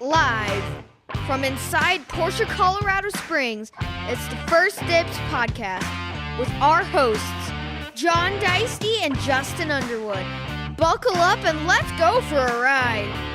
Live from inside Porsche, Colorado Springs, it's the First Dibs podcast with our hosts, John Deisty and Justin Underwood. Buckle up and let's go for a ride.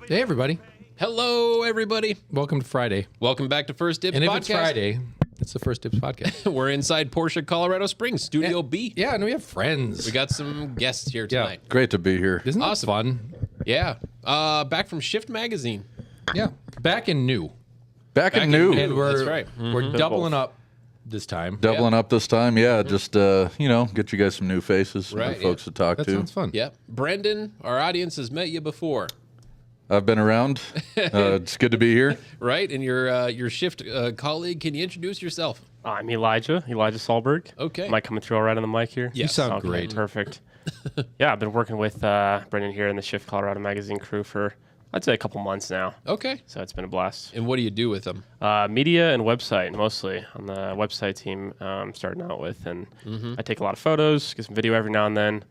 Hey, everybody. Hello, everybody. Welcome to Friday. Welcome back to First Dibs And if Podcast. it's Friday, it's the First Dibs Podcast. We're inside Porsche, Colorado Springs, Studio B. Yeah, and we have friends. We got some guests here tonight. Great to be here. Isn't that Awesome. fun? Yeah. Back from Shift Magazine. Yeah. Back and new. Back and new. And we're, That's right. we're doubling up this time. Doubling up this time. Yeah, just, get you guys some new faces, some Right, new folks to talk That to. sounds fun. Yep. Brendan, our audience has met you before, I've been around. It's good to be here. right? And your Shift colleague. Can you introduce yourself? I'm Elijah Solberg. Okay. Am I coming through all right on the mic here? Yes. You sound Okay, great. Perfect. Yeah, I've been working with Brendan here in the Shift Colorado Magazine crew for, I'd say, a couple months now. Okay. So it's been a blast. And what do you do with them? Media and website, mostly. On the website team starting out with. And I take a lot of photos, get some video every now and then.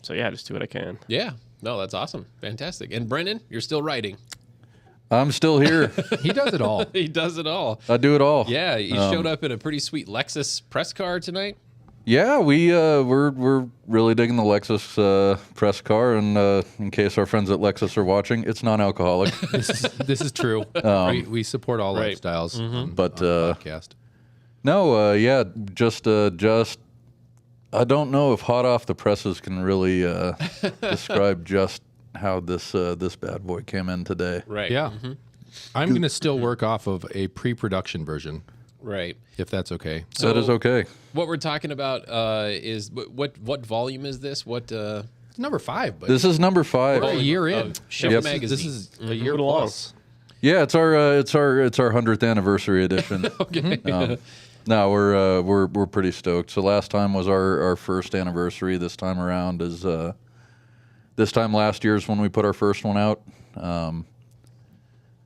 So yeah, just do what I can. Yeah. No, that's awesome. Fantastic. And Brendan, you're still writing. I'm still here. He does it all. He does it all. I do it all. Yeah. He showed up in a pretty sweet Lexus press car tonight. Yeah, we're really digging the Lexus press car, and in case our friends at Lexus are watching, it's non-alcoholic. This is true. We support all Right. lifestyles on, But, on the podcast. No, just I don't know if hot off the presses can really describe just how this bad boy came in today. Right. Yeah. I'm going to still work off of a pre-production version, Right. if that's okay. So That is okay. What we're talking about is what volume is this? What It's number 5, but This is number 5. we're a year in. Shift Yep. Magazine? This is a year Moving along. plus. Yeah, it's our 100th anniversary edition. Okay. No, we're pretty stoked. So last time was our first anniversary. This time around is this time last year is when we put our first one out.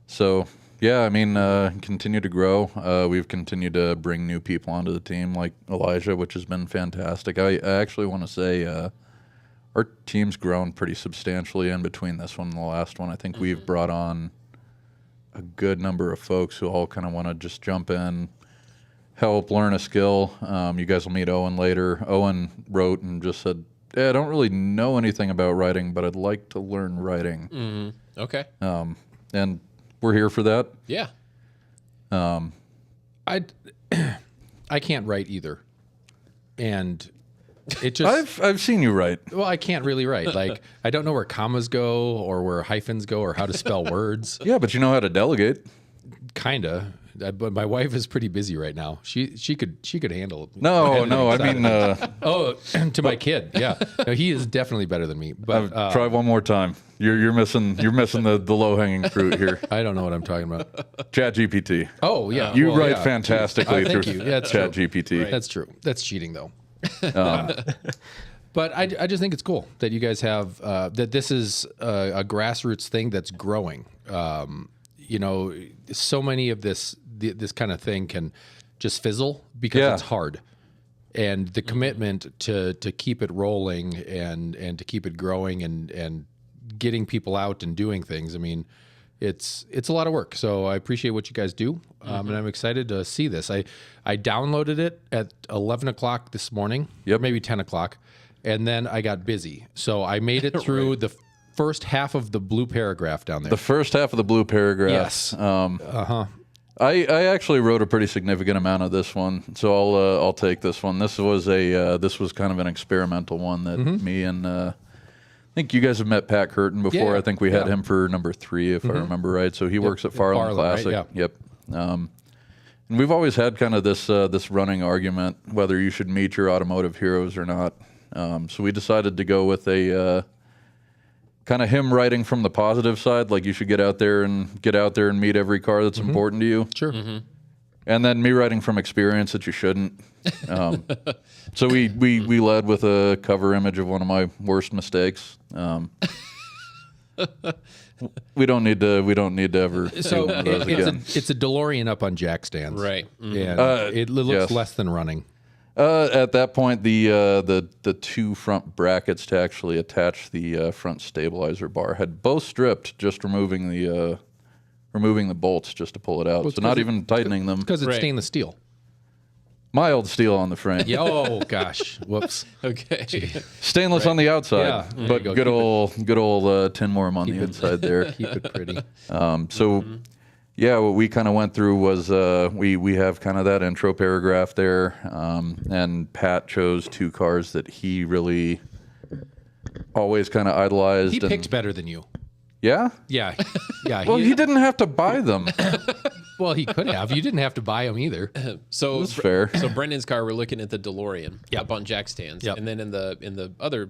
So yeah, I mean, continue to grow. We've continued to bring new people onto the team, like Elijah, which has been fantastic. I actually want to say our team's grown pretty substantially in between this one and the last one. I think we've brought on a good number of folks who all kind of want to just jump in, help learn a skill. You guys will meet Owen later. Owen wrote and just said, I don't really know anything about writing, but I'd like to learn writing. Okay. And we're here for that. Yeah. I can't write either. And it just... I've seen you write. Well, I can't really write. Like, I don't know where commas go or where hyphens go or how to spell words. Yeah, but you know how to delegate. Kinda. But my wife is pretty busy right now. She could handle it. No, I mean, Oh, to my kid. Yeah. No, he is definitely better than me. But try one more time. You're missing the low hanging fruit here. I don't know what I'm talking about. ChatGPT. Oh, yeah. You Well, write yeah. fantastically Thank through you. Yeah, that's true. ChatGPT. That's true. That's cheating, though. But I just think it's cool that you guys have that this is a grassroots thing that's growing. So many of this kind of thing can just fizzle because it's hard. And the commitment to keep it rolling and to keep it growing and getting people out and doing things. I mean, it's a lot of work. So I appreciate what you guys do. And I'm excited to see this. I downloaded it at 11 o'clock this morning, maybe 10 o'clock. And then I got busy. So I made it through the first half of the blue paragraph down there. The first half of the blue paragraph. Yes. I actually wrote a pretty significant amount of this one, so I'll take this one. This was kind of an experimental one that me and I think you guys have met Pat Curtin before. Yeah, I think we had him for number 3, if I remember right. So he works at Farland Farland, right? Classic. Yeah. Yep. And we've always had kind of this running argument whether you should meet your automotive heroes or not. So we decided to go with a kind of him writing from the positive side, like you should get out there and meet every car that's important to you. Sure. And then me writing from experience that you shouldn't. So we led with a cover image of one of my worst mistakes. We don't need to ever. So do those again. it's a DeLorean up on jack stands, Right. And it looks yes. less than running. At that point, the two front brackets to actually attach the front stabilizer bar had both stripped, just removing the bolts just to pull it out. So not even tightening them. Because it's Right. stainless steel. Mild steel on the frame. Yeah. Oh gosh. Whoops. Okay. Stainless on the outside, Yeah, there but you go. good old tin worm on the inside there. Keep it pretty. So, yeah, what we kind of went through was we have kind of that intro paragraph there, and Pat chose two cars that he really always kind of idolized. He and, picked better than you. Yeah? Yeah. Yeah. Well, he didn't have to buy them. Well, he could have. You didn't have to buy them either. So That's fair. So Brendan's car, we're looking at the DeLorean up on jack stands, Yep. and then in the other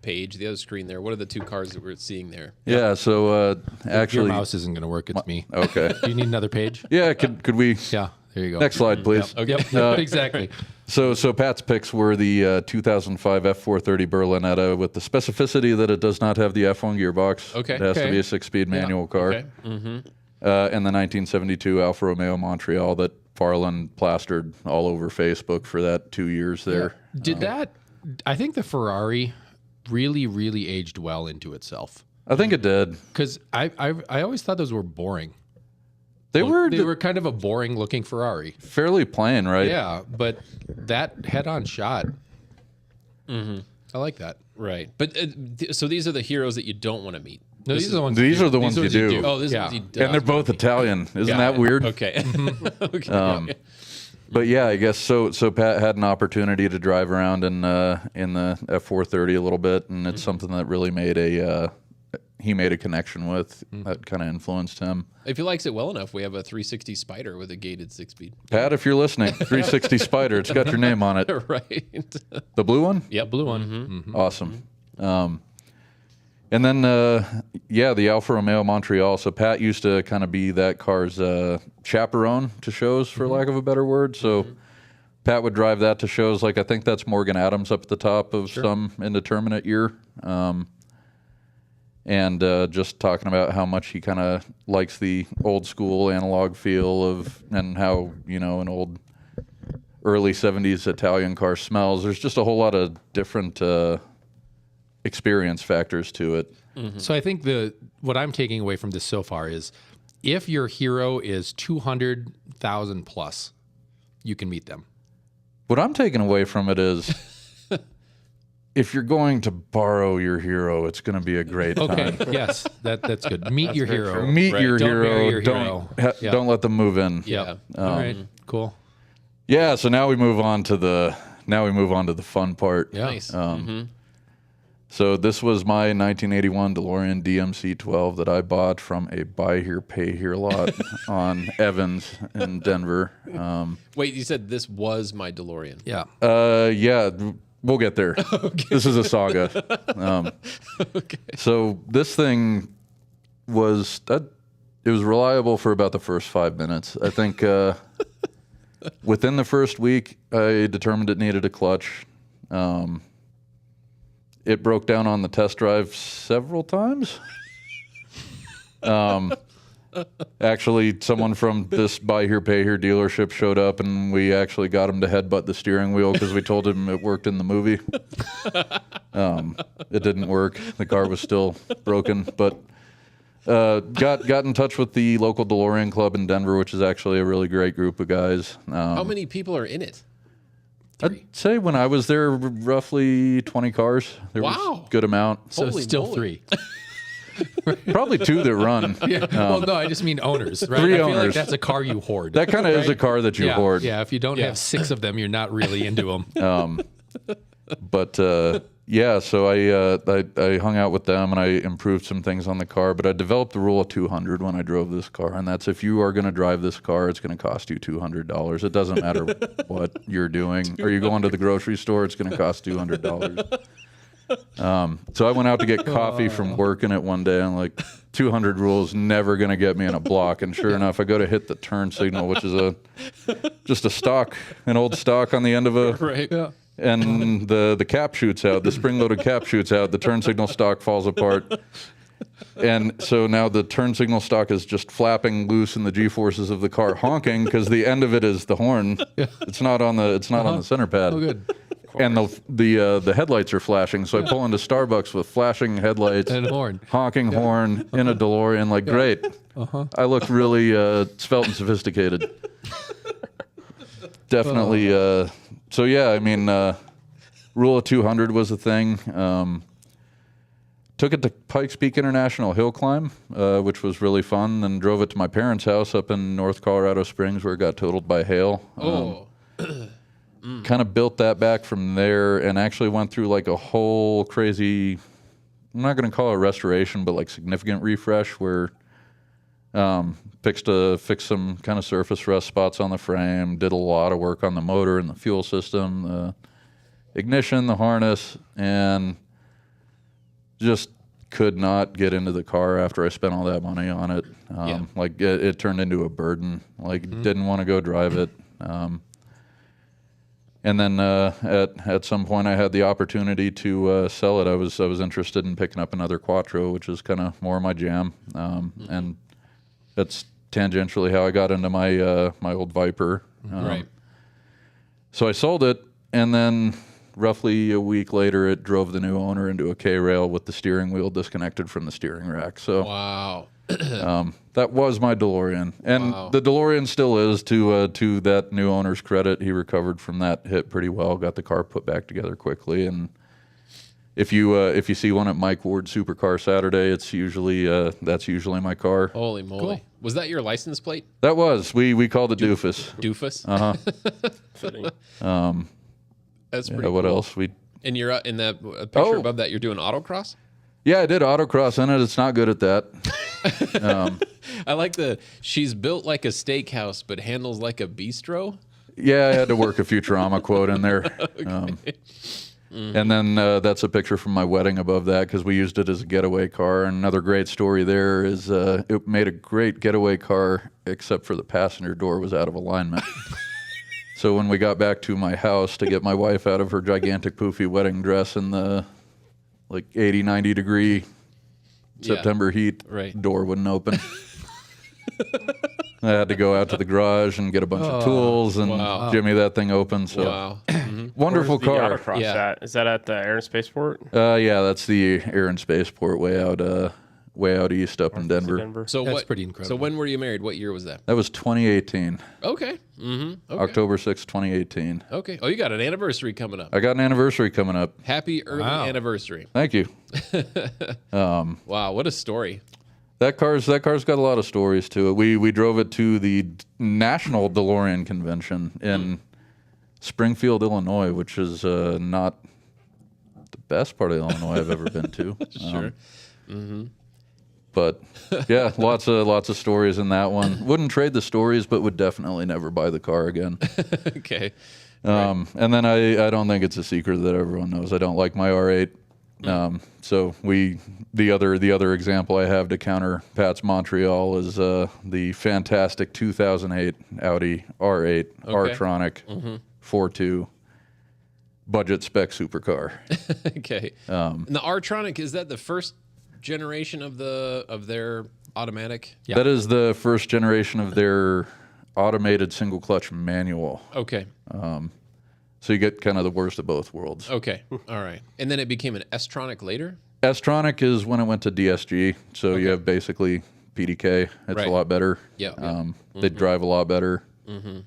page, the other screen there, what are the two cars that we're seeing there? Yeah, so Your actually... mouse isn't going to work. It's me. Okay. Do you need another page? Yeah, could we... Yeah. There you go. Next slide, please. Yep. Exactly. So Pat's picks were the 2005 F430 Berlinetta with the specificity that it does not have the F1 gearbox. Okay. It has to Okay. be a 6-speed manual car. Okay. And the 1972 Alfa Romeo Montreal that Farland plastered all over Facebook for that 2 years there. Did that? I think the Ferrari really, really aged well into itself. I think it did. Because I always thought those were boring. They were kind of a boring looking Ferrari. fairly plain, right? Yeah, but that head-on shot, I like that. Right. But so these are the heroes that you don't want to meet. No, these are the ones. These are the ones you do. Oh, this Yeah. is what you And don't. they're both Italian. Isn't that weird? Okay. Okay. But yeah, I guess so. So Pat had an opportunity to drive around in the F430 a little bit, and it's something that really made he made a connection with that kind of influenced him. If he likes it well enough, we have a 360 Spider with a gated 6-speed. Pat, if you're listening, 360 Spider, it's got your name on it. Right. The blue one? Yep. Blue one. Awesome. And then, the Alfa Romeo Montreal. So Pat used to kind of be that car's chaperone to shows, for lack of a better word. So Pat would drive that to shows. Like, I think that's Morgan Adams up at the top of some indeterminate year. And just talking about how much he kind of likes the old school analog feel and how, an old early 70s Italian car smells. There's just a whole lot of different experience factors to it. So I think what I'm taking away from this so far is, if your hero is 200,000 plus, you can meet them. What I'm taking away from it is, if you're going to borrow your hero, it's going to be a great time. Okay. Yes, that's good. Meet your hero. Meet your Don't hero. marry your don't hero. Yeah. don't let them move in. Yeah. All right. Cool. Yeah. So now we move on to the fun part. Yeah. Nice. So this was my 1981 DeLorean DMC 12 that I bought from a buy here, pay here lot on Evans in Denver. Wait, you said this was my DeLorean. Yeah. Yeah, we'll get there. This is a saga. So this thing was reliable for about the first 5 minutes. I think within the first week, I determined it needed a clutch. It broke down on the test drive several times. Actually, someone from this buy here, pay here dealership showed up, and we actually got him to headbutt the steering wheel because we told him it worked in the movie. It didn't work. The car was still broken, but got in touch with the local DeLorean club in Denver, which is actually a really great group of guys. How many people are in it? I'd say when I was there, roughly 20 cars. There was Wow. a good amount. So Holy still moly. 3. Probably 2 that run. Well, no, I just mean owners, right? 3 I feel like owners. that's a car you hoard. That kind of is a car that you yeah, hoard. Yeah, if you don't have 6 of them, you're not really into them. But yeah, so I hung out with them and I improved some things on the car, but I developed the rule of 200 when I drove this car, and that's if you are going to drive this car, it's going to cost you $200. It doesn't matter what you're doing. Are you going to the grocery store? It's going to cost $200. So I went out to get coffee from work in it one day, and like 200 rule is never going to get me in a block. And sure enough, I go to hit the turn signal, which is just a stock, an old stock on the end of a Right. Yeah. and the cap shoots out, the spring-loaded cap shoots out, the turn signal stock falls apart. And so now the turn signal stock is just flapping loose in the G-forces of the car, honking because the end of it is the horn. It's not on the on the center pad. Oh, good. And the headlights are flashing. So I pull into Starbucks with flashing headlights, And horn. honking horn in a DeLorean. Like, great. I looked really svelte and sophisticated. Definitely. So yeah, I mean, rule of 200 was a thing. Took it to Pikes Peak International Hill Climb, which was really fun, and drove it to my parents' house up in North Colorado Springs where it got totaled by hail. Kind of built that back from there and actually went through like a whole crazy, I'm not going to call it a restoration, but like significant refresh where fixed some kind of surface rust spots on the frame, did a lot of work on the motor and the fuel system, the ignition, the harness, and just could not get into the car after I spent all that money on it. Like it turned into a burden. Like didn't want to go drive it. And then at some point I had the opportunity to sell it. I was interested in picking up another Quattro, which is kind of more my jam. And that's tangentially how I got into my my old Viper. Right. So I sold it, and then roughly a week later, it drove the new owner into a K-rail with the steering wheel disconnected from the steering rack. So Wow. that was my DeLorean, and the DeLorean still is. To that new owner's credit, he recovered from that hit pretty well. Got the car put back together quickly, and if you see one at Mike Ward's Supercar Saturday, it's usually that's usually my car. Holy moly. Cool. Was that your license plate? That was we called it Doofus. Doofus? Fitting. That's Yeah, pretty what cool. else? And you're in that picture Oh. above that, you're doing autocross? Yeah, I did autocross in it. It's not good at that. I like she's built like a steakhouse, but handles like a bistro. Yeah, I had to work a Futurama quote in there. And then that's a picture from my wedding above that because we used it as a getaway car. And another great story there is it made a great getaway car, except for the passenger door was out of alignment. So when we got back to my house to get my wife out of her gigantic poofy wedding dress in the like 80, 90 degree September heat, Right. door wouldn't open. I had to go out to the garage and get a bunch of tools and jimmy that thing open. So Wow. wonderful Where's the car. autocross Yeah. at? Is that at the Air and Spaceport? Yeah, that's the Air and Spaceport way out east up in Denver. Denver. So That's what? pretty incredible. So when were you married? What year was that? That was 2018, Okay. Mm-hmm. Okay. October 6, 2018. Okay. Oh, you got an anniversary coming up. I got an anniversary coming up. Happy early anniversary. Thank you. Wow, what a story. That car's got a lot of stories to it. We drove it to the National DeLorean Convention in Springfield, Illinois, which is not the best part of Illinois I've ever been to. Sure. But yeah, lots of stories in that one. Wouldn't trade the stories, but would definitely never buy the car again. Okay. And then I don't think it's a secret that everyone knows I don't like my R8. So the other example I have to counter Pat's Montreal is the fantastic 2008 Audi R8 R-Tronic 4.2 budget spec supercar. Okay. And the R-Tronic, is that the first generation of their automatic? Yeah. That is the first generation of their automated single clutch manual. Okay. So you get kind of the worst of both worlds. Okay. All right. And then it became an S-Tronic later? S-Tronic is when it went to DSG. So you have basically PDK. It's Right. a lot better. Yeah. They drive a lot better. I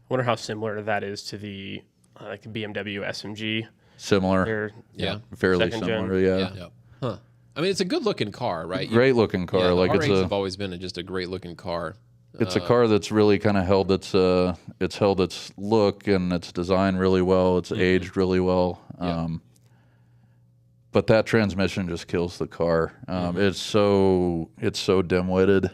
wonder how similar that is to the like the BMW SMG. Similar. Or, Yeah. Fairly Second gen. similar. Yeah. Yeah. Huh. I mean, it's a good looking car, right? Great looking car. Yeah, the like R8s it's have always been just a great looking car. it's a car that's really kind of held its look and its design really well. It's aged really well. but that transmission just kills the car. It's so dim-witted.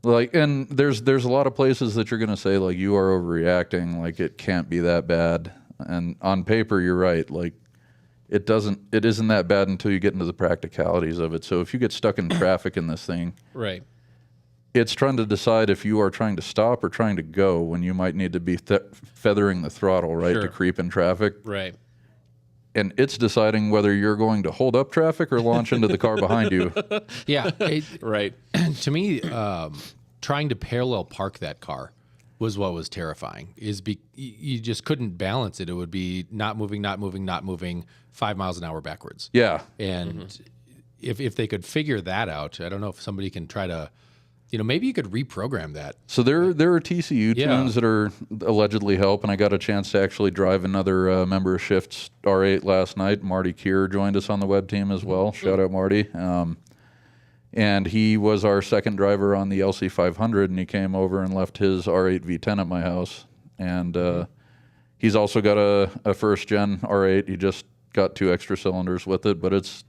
Like, and there's a lot of places that you're gonna say like you are overreacting, like it can't be that bad. And on paper, you're right. Like it isn't that bad until you get into the practicalities of it. So if you get stuck in traffic in this thing, Right. it's trying to decide if you are trying to stop or trying to go when you might need to be feathering the throttle, right, Sure. to creep in traffic. Right. And it's deciding whether you're going to hold up traffic or launch into the car behind you. Yeah. Right. To me, trying to parallel park that car was what was terrifying. You just couldn't balance it. It would be not moving, 5 miles an hour backwards. Yeah. And if they could figure that out, I don't know if somebody can try to, maybe you could reprogram that. So there are TCU tunes that are allegedly help, and I got a chance to actually drive another member of Shift's R8 last night. Marty Keir joined us on the web team as well. Shout out Marty. And he was our second driver on the LC 500, and he came over and left his R8 V10 at my house. And he's also got a first-gen R8. He just got 2 extra cylinders with it, but it's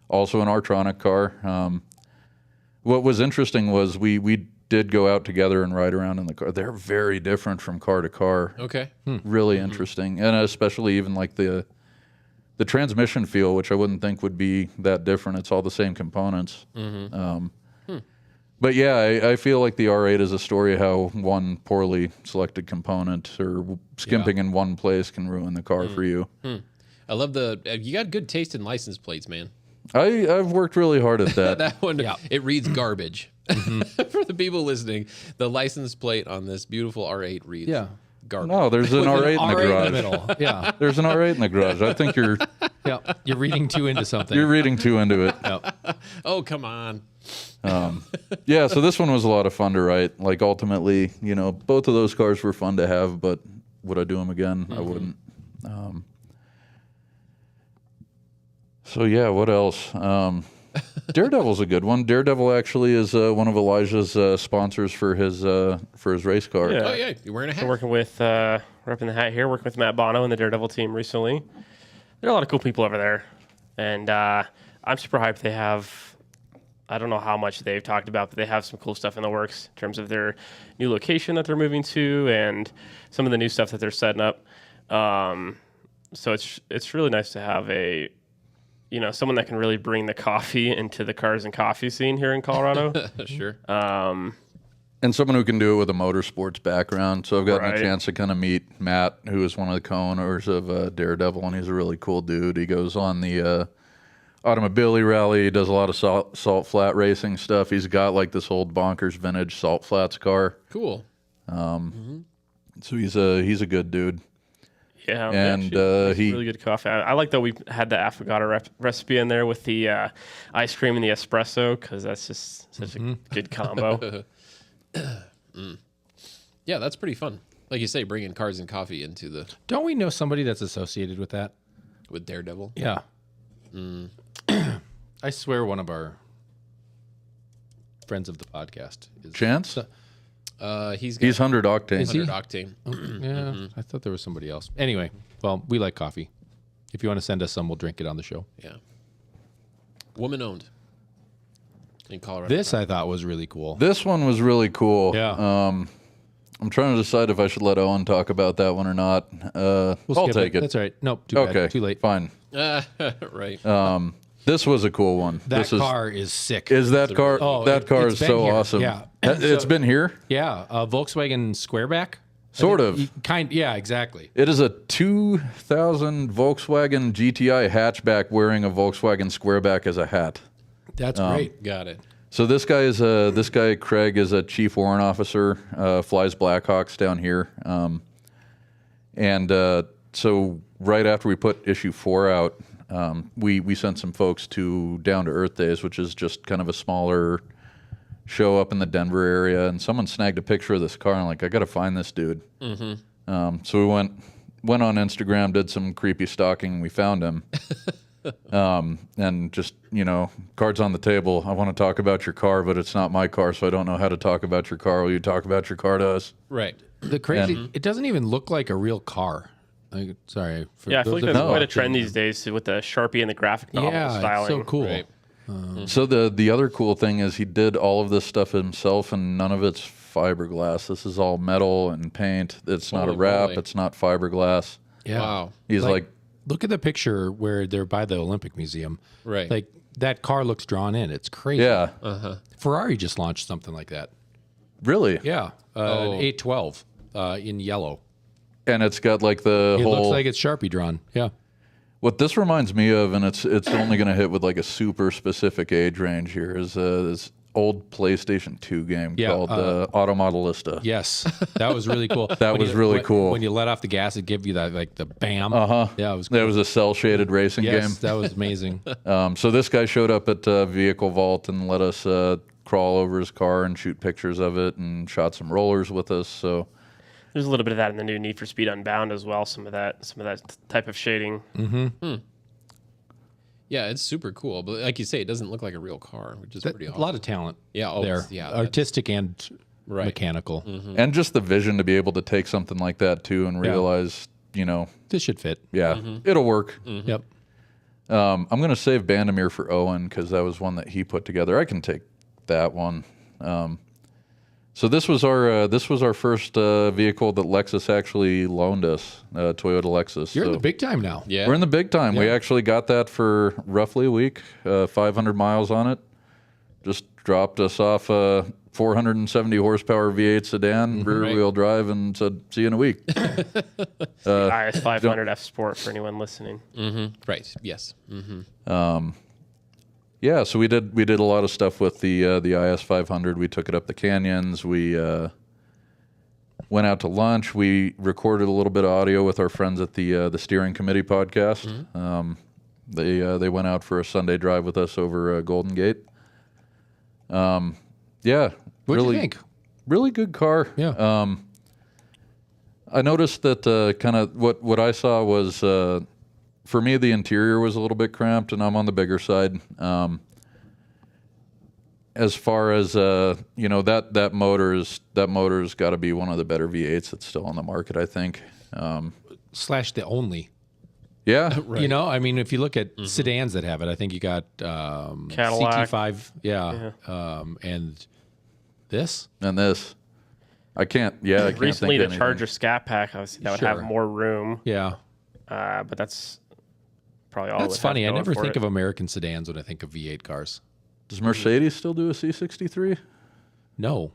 also an R-tronic car. What was interesting was we did go out together and ride around in the car. They're very different from car to car. Okay. Really interesting. And especially even like the transmission feel, which I wouldn't think would be that different. It's all the same components. But yeah, I feel like the R8 is a story of how one poorly selected component or skimping in one place can ruin the car for you. I love you got good taste in license plates, man. I've worked really hard at that. That one, it reads garbage. For the people listening, the license plate on this beautiful R8 reads garbage. No, there's an R8 in the garage. In the middle. Yeah. There's an R8 in the garage. I think you're You're reading too into something. you're reading too into it. Oh, come on. Yeah, so this one was a lot of fun to write. Like ultimately, both of those cars were fun to have, but would I do them again? I wouldn't. So yeah, what else? Daredevil's a good one. Daredevil actually is one of Elijah's sponsors for his race car. Yeah. Oh, yeah. You're wearing a hat. We're working with, repping the hat here, working with Matt Bono and the Daredevil team recently. There are a lot of cool people over there. And I'm super hyped. They have, I don't know how much they've talked about, but they have some cool stuff in the works in terms of their new location that they're moving to and some of the new stuff that they're setting up. So it's really nice to have someone that can really bring the coffee into the cars and coffee scene here in Colorado. Sure. And someone who can do it with a motorsports background. So I've gotten a chance to kind of meet Matt, who is one of the co-owners of Daredevil, and he's a really cool dude. He goes on the Automobili Rally. He does a lot of salt flat racing stuff. He's got like this old bonkers vintage salt flats car. Cool. So he's a good dude. Yeah, and he really good coffee. I like that we had the affogato recipe in there with the ice cream and the espresso because that's just such a good combo. Yeah, that's pretty fun. Like you say, bringing cars and coffee into the Don't we know somebody that's associated with that? with Daredevil. Yeah. I swear one of our friends of the podcast is Chance? He's 100 octane. Is he? 100 octane. Yeah, I thought there was somebody else. Anyway, well, we like coffee. If you want to send us some, we'll drink it on the show. Yeah. Woman owned in Colorado. This I thought was really cool. This one was really cool. Yeah. I'm trying to decide if I should let Owen talk about that one or not. We'll I'll skip take it. That's all right. Nope, too Okay. bad. Too late. Fine. Right. This was a cool one. That car is sick. Is that car? Oh, that car it's is been so here. awesome. Yeah. It's been here. Yeah, Volkswagen Squareback. Sort of. Yeah, exactly. It is a 2000 Volkswagen GTI hatchback wearing a Volkswagen Squareback as a hat. That's great. Got it. So this guy Craig is a chief warrant officer, flies Blackhawks down here, so right after we put issue 4 out, we sent some folks to Down to Earth Days, which is just kind of a smaller show up in the Denver area, and someone snagged a picture of this car, and I'm like, I got to find this dude. So we went on Instagram, did some creepy stalking, and we found him. And just, cards on the table. I want to talk about your car, but it's not my car, so I don't know how to talk about your car. Will you talk about your car to us? Right. The crazy, it doesn't even look like a real car. Sorry. Yeah, I feel like that's quite a trend watching. these days with the Sharpie and the graphic novel Yeah, styling. it's so cool. Right. So the other cool thing is he did all of this stuff himself, and none of it's fiberglass. This is all metal and paint. It's not a Holy wrap. moly. It's not fiberglass. Yeah. Wow. He's like look at the picture where they're by the Olympic Museum. Right. Like that car looks drawn in. It's crazy. yeah, Ferrari just launched something like that. really. Yeah. An 812 in yellow. And it's got like the It whole. looks like it's Sharpie drawn. Yeah. What this reminds me of, and it's only going to hit with like a super specific age range here, is this old PlayStation 2 game Yeah, called Automodelista. Yes. That was really cool. That was really cool. When you let off the gas, it give you that like the bam. Yeah, it was cool. That was a cell shaded racing Yes, game. that was amazing. So this guy showed up at Vehicle Vault and let us crawl over his car and shoot pictures of it, and shot some rollers with us. So There's a little bit of that in the new Need for Speed Unbound as well. Some of that type of shading. Yeah, it's super cool. But like you say, it doesn't look like a real car, which is pretty A awesome. lot of talent. Yeah, oh, there. yeah, Artistic and Right. mechanical. and just the vision to be able to take something like that too and realize, This should fit. it'll work. Yep. I'm going to save Bandamere for Owen because that was one that he put together. I can take that one. So this was our first vehicle that Lexus actually loaned us, Toyota Lexus. You're in So the big time now. Yeah. we're in the big time. We Yeah. actually got that for roughly a week, 500 miles on it. Just dropped us off a 470 horsepower V8 sedan, rear wheel drive, and said, "See you in a week." IS 500 F Sport for anyone listening. Right. Yes. Yeah, so we did a lot of stuff with the IS 500. We took it up the canyons. We went out to lunch. We recorded a little bit of audio with our friends at the steering committee podcast. They went out for a Sunday drive with us over Golden Gate. Yeah, What do really, you think? really good car. Yeah. I noticed that kind of what I saw was, for me, the interior was a little bit cramped, and I'm on the bigger side. As far as that motor's got to be one of the better V8s that's still on the market, I think. Slash the only. Yeah, You know, I mean, if you look at sedans that have it, I think you got Cadillac. CT5, and this. and this, I can't Recently, think the of anything. Charger Scat Pack, obviously, that would have Sure. more room, Yeah, but that's probably all. that's it would have funny. I going never for think it. of American sedans when I think of V8 cars. Does Mercedes still do a C63? No,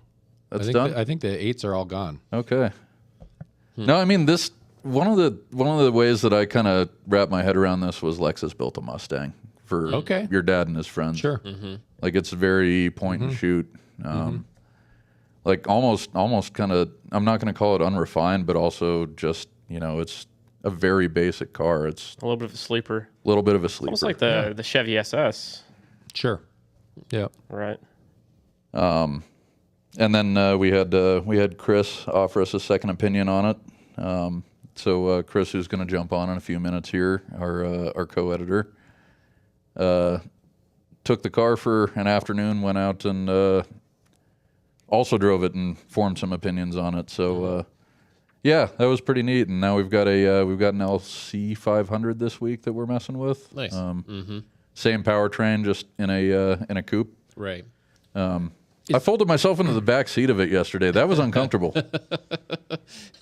That's I think done? I think the 8s are all gone. Okay. No, I mean this. One of the ways that I kind of wrapped my head around this was Lexus built a Mustang for Okay. your dad and his friends. Sure. Like it's very point and shoot. Like almost kind of. I'm not going to call it unrefined, but also just it's a very basic car. It's a little bit of a sleeper, a little bit of a sleeper. almost like the Chevy SS, Sure. Yeah. right? And then we had Chris offer us a second opinion on it. So Chris, who's going to jump on in a few minutes here, our co-editor, took the car for an afternoon, went out and also drove it and formed some opinions on it. So yeah, that was pretty neat. And now we've got an LC 500 this week that we're messing with. Nice. Same powertrain, just in a coupe. Right. I folded myself into the back seat of it yesterday. That was uncomfortable.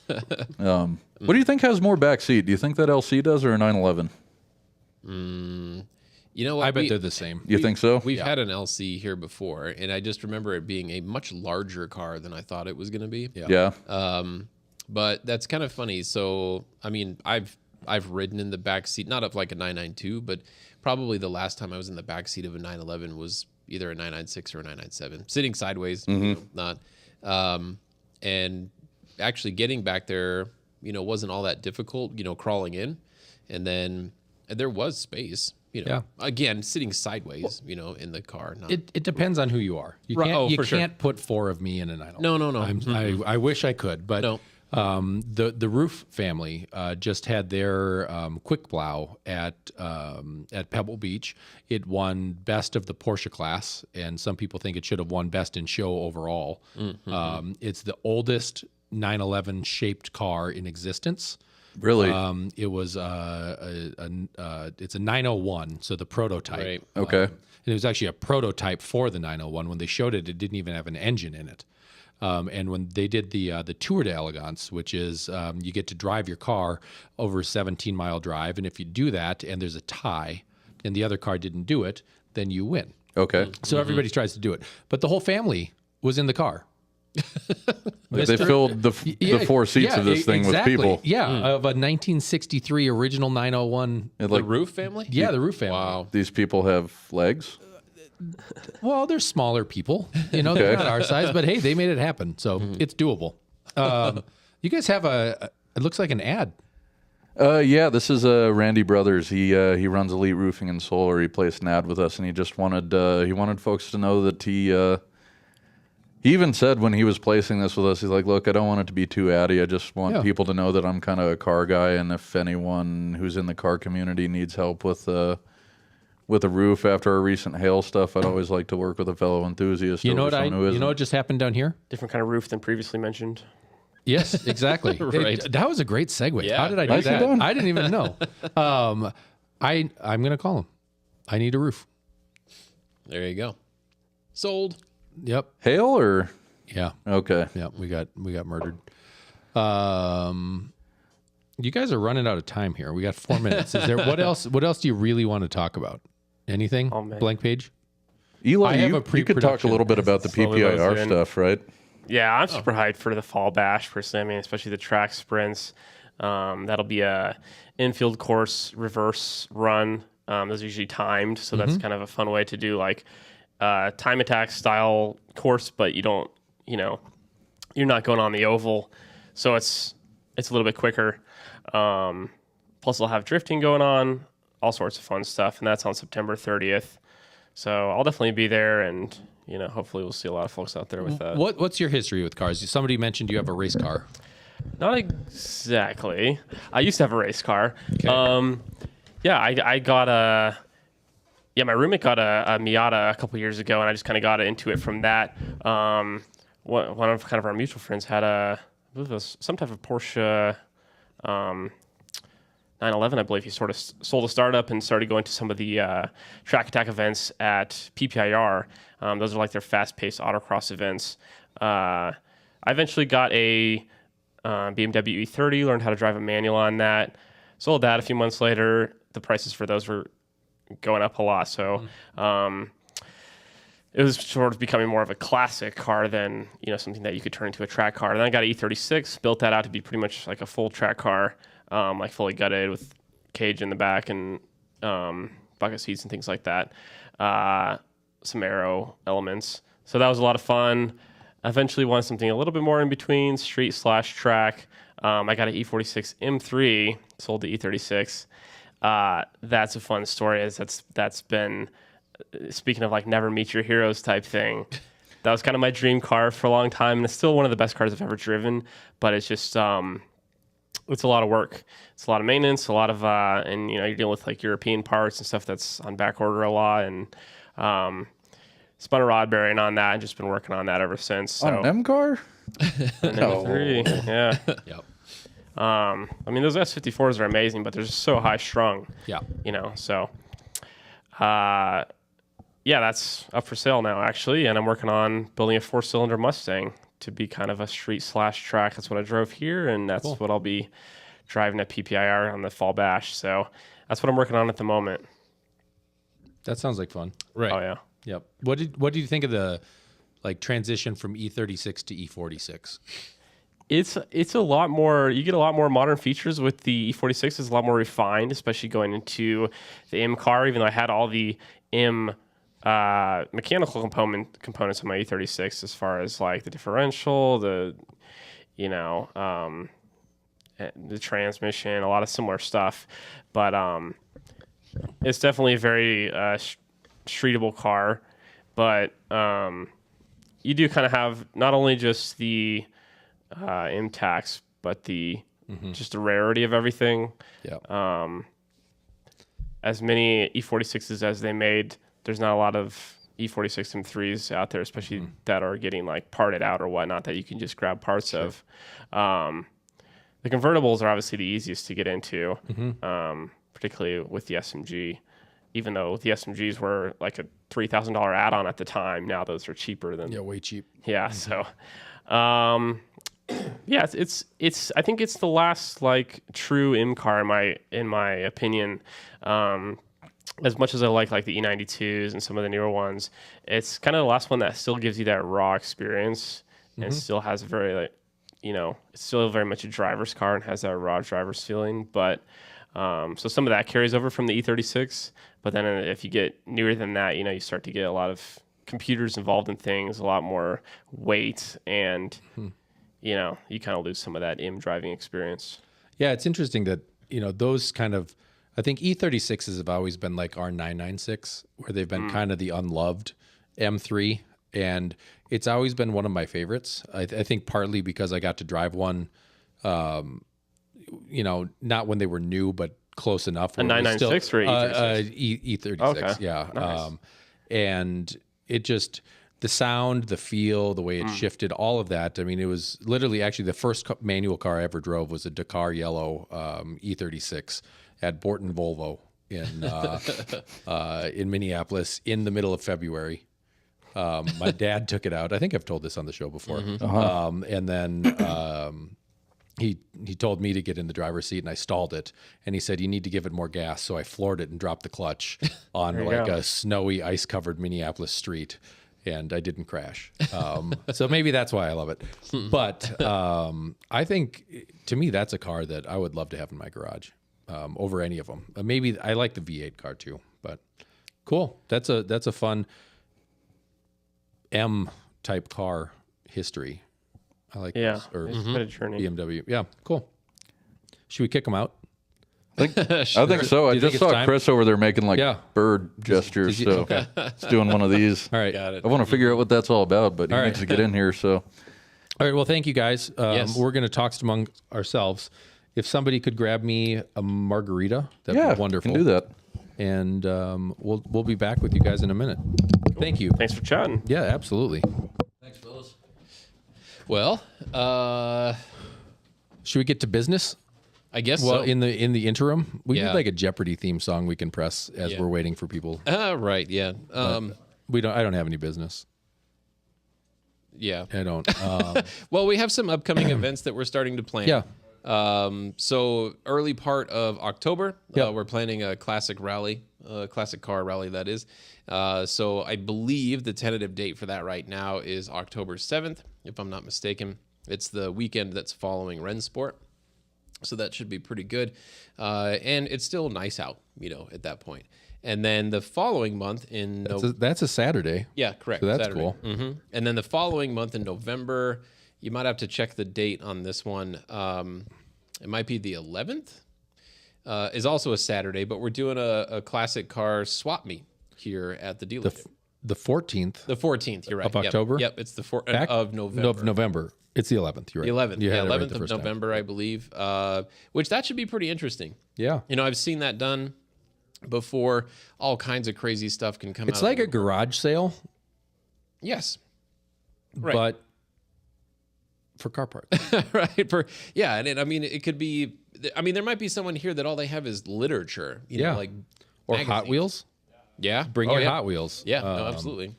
What do you think has more back seat? Do you think that LC does or a 911? You know what? I bet they're the same. You think so? We've had an LC here before, and I just remember it being a much larger car than I thought it was going to be. Yeah. But that's kind of funny. So, I mean, I've ridden in the back seat, not of like a 992, but probably the last time I was in the back seat of a 911 was either a 996 or a 997, sitting sideways, not. And actually getting back there, wasn't all that difficult, crawling in. And then there was space, again, sitting sideways, in the car. Not, It depends on who you are. You Right. can't Oh, for sure. can't put 4 of me in an idol. No. I wish I could, but No. the Roof family just had their quick plow at Pebble Beach. It won best of the Porsche class, and some people think it should have won best in show overall. It's the oldest 911 shaped car in existence. Really? It was it's a 901, so the prototype. Right. Okay. And it was actually a prototype for the 901. When they showed it, it didn't even have an engine in it. And when they did the Tour d'Elegance, which is you get to drive your car over a 17-mile drive, and if you do that and there's a tie and the other car didn't do it, then you win. Okay. So everybody tries to do it. But the whole family was in the car. Like they filled the four seats of this thing exactly. with people. Yeah, of a 1963 original 901. And The like Roof family? Yeah, the Roof family. Wow. these people have legs. Well, they're smaller people. They're Okay. not our size, but hey, they made it happen. So it's doable. You guys have it looks like an ad. Yeah, this is Randy Brothers. He runs Elite Roofing and Solar. He placed an ad with us, and he just wanted folks to know that he even said when he was placing this with us, he's like, look, I don't want it to be too addy. I just want people to know that I'm kind of a car guy, and if anyone who's in the car community needs help with a roof after our recent hail stuff, I'd always like to work with a fellow enthusiast. You know over what someone who isn't. what just happened down here? Different kind of roof than previously mentioned. Yes, exactly. Right. That was a great segue. Yeah. How did I do Nicely that? done. I didn't even know. I'm gonna call him. I need a roof. There you go. Sold. Yep. Hail or Yeah. okay? Yeah. We got murdered. You guys are running out of time here. We got 4 minutes. Is there what else? What else do you really want to talk about? Anything? Oh, man. Blank page. Eli, I have you a could talk a pre-production. little bit about the Slowly PPIR goes in. stuff, right? Yeah, I'm super hyped for the fall bash personally. I mean, especially the track sprints. That'll be a infield course reverse run. Those are usually timed, so that's kind of a fun way to do like time attack style course, but you don't, you're not going on the oval, so it's a little bit quicker. Plus, they'll have drifting going on, all sorts of fun stuff, and that's on September 30th. So I'll definitely be there, and hopefully we'll see a lot of folks out there with that. What's your history with cars? Somebody mentioned you have a race car. Not exactly. I used to have a race car. Okay. Yeah, I got my roommate got a Miata a couple years ago, and I just kind of got into it from that. One of kind of our mutual friends had I believe it was some type of Porsche 911, I believe. He sort of sold a startup and started going to some of the track attack events at PPIR. Those are like their fast-paced autocross events. I eventually got a BMW E30, learned how to drive a manual on that. Sold that a few months later. The prices for those were going up a lot. So it was sort of becoming more of a classic car than something that you could turn into a track car. Then I got an E36, built that out to be pretty much like a full track car, like fully gutted with cage in the back and bucket seats and things like that. Some aero elements. So that was a lot of fun. I eventually wanted something a little bit more in between, street/track. I got an E46 M3, sold the E36. That's a fun story, as that's been, speaking of like never meet your heroes type thing, that was kind of my dream car for a long time, and it's still one of the best cars I've ever driven, but it's just it's a lot of work. It's a lot of maintenance, a lot of and you're dealing with like European parts and stuff that's on back order a lot, and spun a rod bearing on that and just been working on that ever since. So On an M car? an M3, yeah. Yep. I mean, those S54s are amazing, but they're just so high strung. Yeah. So yeah, that's up for sale now, actually, and I'm working on building a 4-cylinder Mustang to be kind of a street/track. That's what I drove here, and that's what I'll be driving at PPIR on the fall bash. So that's what I'm working on at the moment. That sounds like fun. Right. Oh yeah. Yep. What did you think of the transition from E36 to E46? It's a lot more. You get a lot more modern features with the E46. It's a lot more refined, especially going into the M car. Even though I had all the M mechanical components on my E36, as far as like the differential, the transmission, a lot of similar stuff. But it's definitely a very streetable car. But you do kind of have not only just the M-Tax, but just the rarity of everything. Yeah. As many E46s as they made, there's not a lot of E46 M3s out there, especially that are getting like parted out or whatnot that you can just grab parts of. The convertibles are obviously the easiest to get into, particularly with the SMG. Even though the SMGs were like a $3,000 add-on at the time, now those are cheaper than way cheap. Yeah. So, yeah, it's. I think it's the last like true M car in my opinion. As much as I like the E92s and some of the newer ones, it's kind of the last one that still gives you that raw experience and still has a very it's still very much a driver's car and has that raw driver's feeling. But so some of that carries over from the E36. But then if you get newer than that, you start to get a lot of computers involved in things, a lot more weight, and you kind of lose some of that M driving experience. Yeah, it's interesting that those kind of. I think E36s have always been like our 996, where they've been kind of the unloved M3, and it's always been one of my favorites. I think partly because I got to drive one, not when they were new, but close enough. A 996 or E36? E36, okay. yeah. Nice. And it just, the sound, the feel, the way it shifted, all of that. I mean, it was literally actually the first manual car I ever drove was a Dakar yellow E36 at Borton Volvo in Minneapolis in the middle of February. My dad took it out. I think I've told this on the show before. And then he told me to get in the driver's seat, and I stalled it. And he said, "You need to give it more gas." So I floored it and dropped the clutch on a snowy, ice-covered Minneapolis street, and I didn't crash. So maybe that's why I love it. But I think, to me, that's a car that I would love to have in my garage. Over any of them. Maybe I like the V8 car too, but cool. That's a fun M type car history. I like those. Or it's been a journey. BMW. Yeah, cool. Should we kick them out? I think so. I just saw Chris over there making bird gestures, so it's doing one of these. All right. Got it. I want to figure out what that's all about, but he needs to get in here. So, all right. Well, thank you guys. Yes. We're going to talk among ourselves. If somebody could grab me a margarita, that'd be wonderful. Can do that. And we'll be back with you guys in a minute. Thank you. Thanks for chatting. Yeah, absolutely. Thanks, fellas. Well, should we get to business? I guess Well, so. in the interim, we need Yeah. like a Jeopardy theme song we can press as we're waiting for people. Right, yeah. I don't have any business. Yeah. I don't. Well, we have some upcoming events that we're starting to plan. Yeah. So early part of October, Yep. we're planning a classic rally, classic car rally, that is. So I believe the tentative date for that right now is October 7th, if I'm not mistaken. It's the weekend that's following Rennsport. So that should be pretty good. And it's still nice out, at that point. And then the following month in that's a Saturday. yeah, correct. So that's Saturday. cool. And then the following month in November, you might have to check the date on this one. It might be the 11th. Is also a Saturday, but we're doing a classic car swap meet here at the dealership. The 14th The 14th, you're right. of October? Yep, it's the of November. of November. It's the 11th. You're right. The 11th. You Yeah, had it right 11th the of first time. November, I believe. Which that should be pretty interesting. Yeah. I've seen that done before. All kinds of crazy stuff can come out. It's like a garage sale, Yes. Right. but for car parts. Right. It could be. There might be someone here that all they have is literature. Yeah. Like Or Hot magazines. Wheels. Yeah. Bring your Hot Wheels. Yeah. No, absolutely.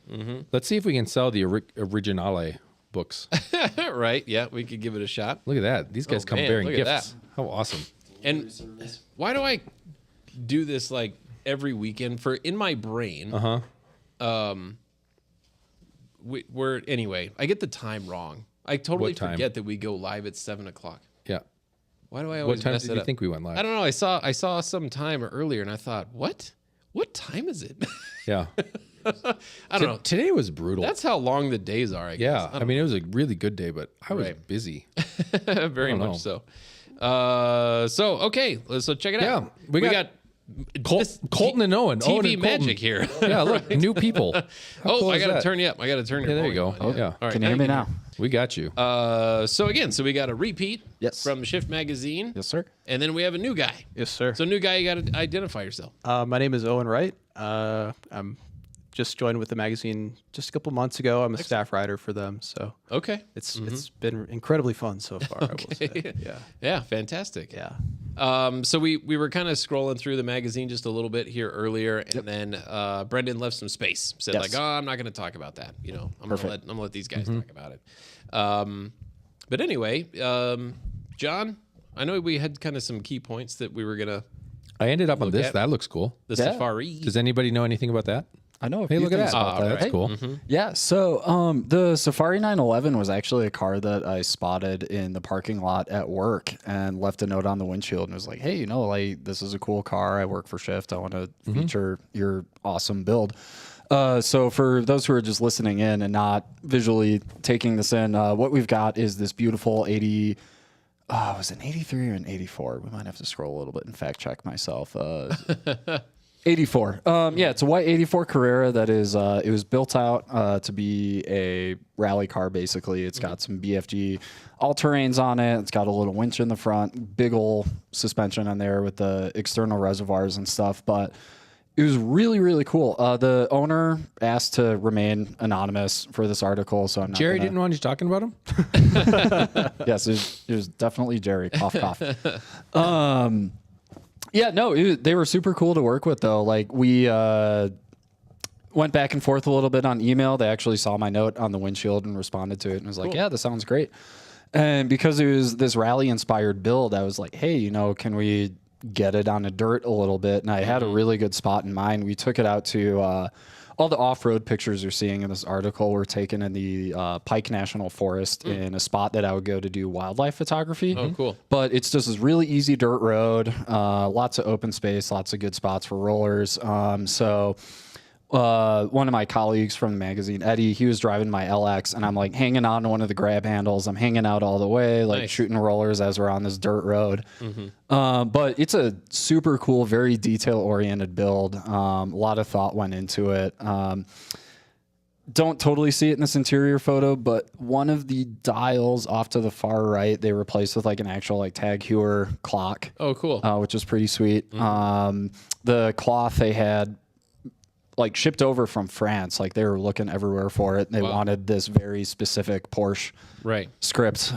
Let's see if we can sell the Originale books. Right. Yeah. We could give it a shot. Look at that. These guys come man, bearing look at gifts. How awesome. And why do I do this like every weekend? For in my brain, anyway, I get the time wrong. I totally What time? forget that we go live at 7:00. Yeah. Why do I always What time mess did it you up? think we went live? I don't know. I saw some time earlier, and I thought, what time is it? Yeah. I don't know. Today was brutal. That's how long the days are. I guess. yeah. I mean, it was a really good day, but I was Right. busy. Very don't know. much so. Okay, so check it out. Yeah, we got this Colton and Owen. TV Owen and magic Colton. here. Yeah, look, new people. How Oh, cool I is gotta that? turn you up. I gotta turn your Yeah, there you volume go. on. Yeah. All right, Can you hear me now? We got you. So we got a repeat. Yes. From Shift Magazine. Yes, sir. And then we have a new guy. Yes, sir. So new guy, you gotta identify yourself. My name is Owen Wright. I'm just joined with the magazine just a couple months ago. I'm a staff writer for them, so Okay. it's been incredibly fun so far. I will say. Yeah. Yeah, fantastic. Yeah. So we were kind of scrolling through the magazine just a little bit here earlier, and then Brendan left some space. Said Yes. like, "Oh, I'm not going to talk about that. You know, I'm gonna let these guys talk about it." But anyway, John, I know we had kind of some key points that we were gonna I ended up on this. at- That looks cool. the Yeah. Safari. Does anybody know anything about that? I know a Hey, few look at things that. about that. That's right. cool. Yeah, so the Safari 911 was actually a car that I spotted in the parking lot at work and left a note on the windshield and was like, hey, like this is a cool car. I work for Shift. I want to feature your awesome build. So for those who are just listening in and not visually taking this in, what we've got is this beautiful 80. Was it an 83 or an 84? We might have to scroll a little bit and fact check myself. 84. Yeah, it's a white 84 Carrera that is, it was built out to be a rally car, basically. It's got some BFG all-terrains on it. It's got a little winch in the front, big ol' suspension on there with the external reservoirs and stuff. But it was really, really cool. The owner asked to remain anonymous for this article, so I'm not Jerry gonna... didn't want you talking about him? Yes, it was definitely Jerry. Cough, cough. Yeah, no, they were super cool to work with, though. Like, we went back and forth a little bit on email. They actually saw my note on the windshield and responded to it and was like, yeah, this sounds great. And because it was this rally-inspired build, I was like, hey, can we get it on the dirt a little bit? And I had a really good spot in mind. We took it out to all the off-road pictures you're seeing in this article were taken in the Pike National Forest in a spot that I would go to do wildlife photography. Oh, cool. But it's just this really easy dirt road, lots of open space, lots of good spots for rollers. So one of my colleagues from the magazine, Eddie, he was driving my LX, and I'm like hanging on to one of the grab handles. I'm hanging out all the way, like Nice. shooting rollers as we're on this dirt road. But it's a super cool, very detail-oriented build. A lot of thought went into it. Don't totally see it in this interior photo, but one of the dials off to the far right, they replaced with like an actual like Tag Heuer clock, Oh, cool. which was pretty sweet. The cloth they had like shipped over from France. Like they were looking everywhere for it. They wanted this very specific Porsche Right. script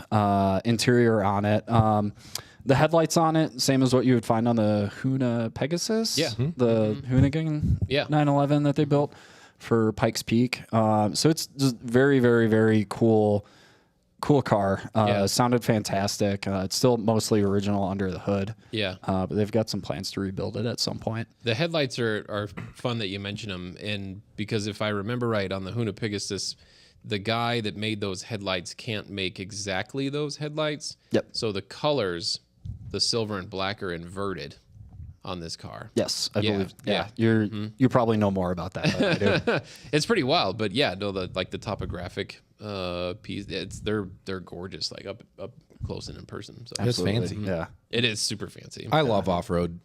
interior on it. The headlights on it, same as what you would find on the Huna Pegasus. Yeah. The Hoonigan 911 that they built for Pikes Peak. So it's just very, very, very cool car. Sounded fantastic. It's still mostly original under the hood. Yeah. But they've got some plans to rebuild it at some point. The headlights are fun that you mention them, and because if I remember right, on the Huna Pegasus, the guy that made those headlights can't make exactly those headlights. Yep. So the colors, the silver and black, are inverted on this car. Yes, I Yeah, believe. yeah. You probably know more about that than I do. It's pretty wild, but yeah, no, the topographic piece, they're gorgeous, like up close and in person. So It's fancy. Yeah. it is super fancy. I love off-road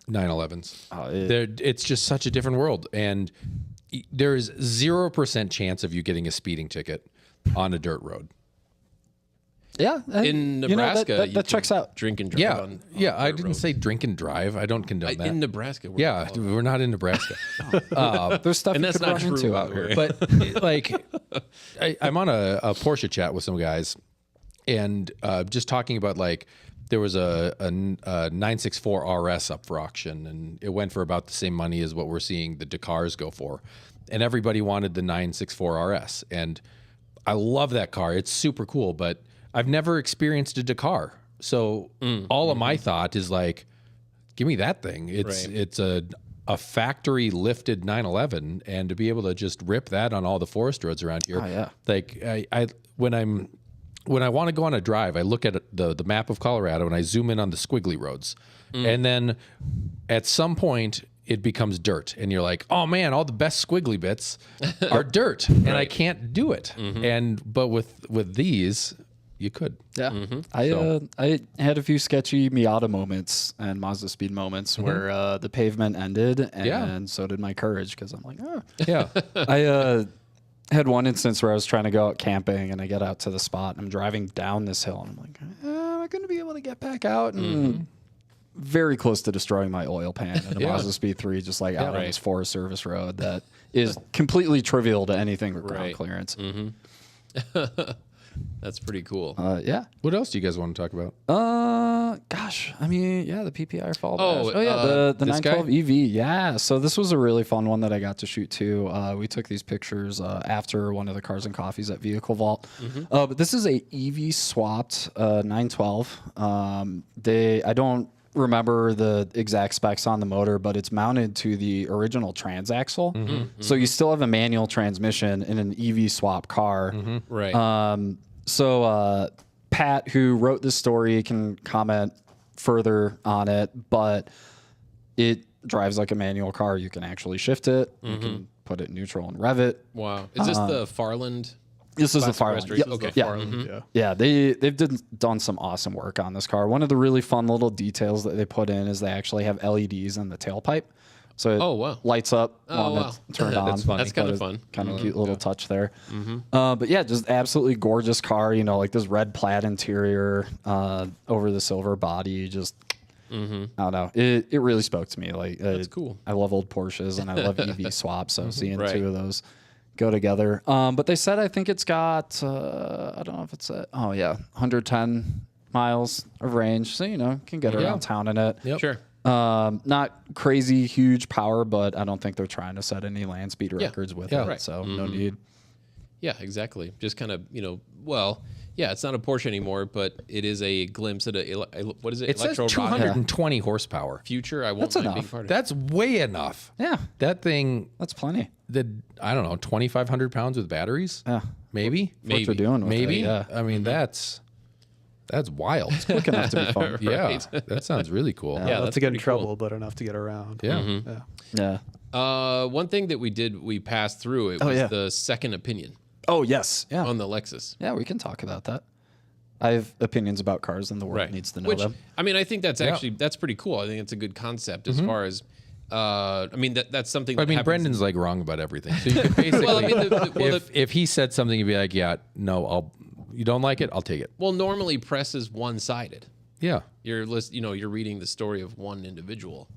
911s. It's just such a different world, and there is 0% chance of you getting a speeding ticket on a dirt road. Yeah. In Nebraska, you that checks can out. Drink and drive. Yeah, on I dirt didn't roads. say drink and drive. I don't condone that. In Nebraska. We're Yeah, not we're not in Nebraska. There's stuff And you that's could not run true, into by out the here. way. But like, I'm on a Porsche chat with some guys, and just talking about like there was a 964 RS up for auction, and it went for about the same money as what we're seeing the Dakars go for, and everybody wanted the 964 RS, and I love that car. It's super cool, but I've never experienced a Dakar, so all of my thought is like, give me that thing. It's a factory lifted 911, and to be able to just rip that on all the forest roads around here. Oh, yeah. Like when I want to go on a drive, I look at the map of Colorado and I zoom in on the squiggly roads, and then at some point it becomes dirt, and you're like, oh man, all the best squiggly bits are dirt, and I can't do it. But with these, you could. Yeah. I had a few sketchy Miata moments and Mazda Speed moments where the pavement ended, and so did my courage, because I'm like, oh. Yeah. I had one instance where I was trying to go out camping, and I get out to the spot, and I'm driving down this hill, and I'm like, am I going to be able to get back out? And very close to destroying my oil pan in a Mazda Speed 3, just like out on this Forest Service road that is completely trivial to anything with ground clearance. That's pretty cool. Yeah. What else do you guys want to talk about? Gosh, I mean, yeah, the PPI fall. Oh, the this 912 EV. Yeah. So this was a really fun one that I got to shoot too. We took these pictures after one of the Cars and Coffees at Vehicle Vault. But this is a EV swapped 912. I don't remember the exact specs on the motor, but it's mounted to the original transaxle. So you still have a manual transmission in an EV swap car. Right. So Pat, who wrote this story, can comment further on it, but it drives like a manual car. You can actually shift it. You can put it in neutral and rev it. Wow. Is this the Farland? This is the Classic Farland. restoration? Yep. Okay. Yeah. Farland, Yeah, they've done some awesome work on this car. One of the really fun little details that they put in is they actually have LEDs in the tailpipe. So it lights up when it's turned on. That's funny. That's kind of fun. Kind of cute little touch there. But yeah, just absolutely gorgeous car. You know, like this red plaid interior over the silver body. Just, I don't know. It really spoke to me. Like, That's cool. I love old Porsches and I love EV swaps. So seeing two of those go together. But they said, I think it's got, I don't know if it's 110 miles of range. So, you know, can get around town in it. Yep. Sure. Not crazy huge power, but I don't think they're trying to set any land speed records with it. right. So no need. Yeah, exactly. Just kind of, it's not a Porsche anymore, but it is a glimpse at what is it? It says Electro-rocket 220 horsepower. future. I won't That's mind being enough. part of it. That's way enough. Yeah, That thing, that's plenty. I don't know, 2,500 pounds with batteries? Yeah, Maybe? what you're doing with Maybe? it. Yeah, I mean, that's wild. quick enough to be fun. Yeah, that sounds really cool. Yeah, Not that's to get in pretty cool. trouble, but enough to get around. Yeah. Yeah. One thing that we passed through, it was the second opinion Oh yes. Yeah. on the Lexus. Yeah, we can talk about that. I have opinions about cars, and the world needs to know Which, them. I mean, I think that's that's pretty cool. I think it's a good concept as far as, that's something. I That mean, happens Brendan's like wrong about everything. So you can basically, Well, I mean, if he said something, you'd be like, yeah, no, you don't like it, I'll take it. well, normally press is one-sided. Yeah. You're you're reading the story of one individual.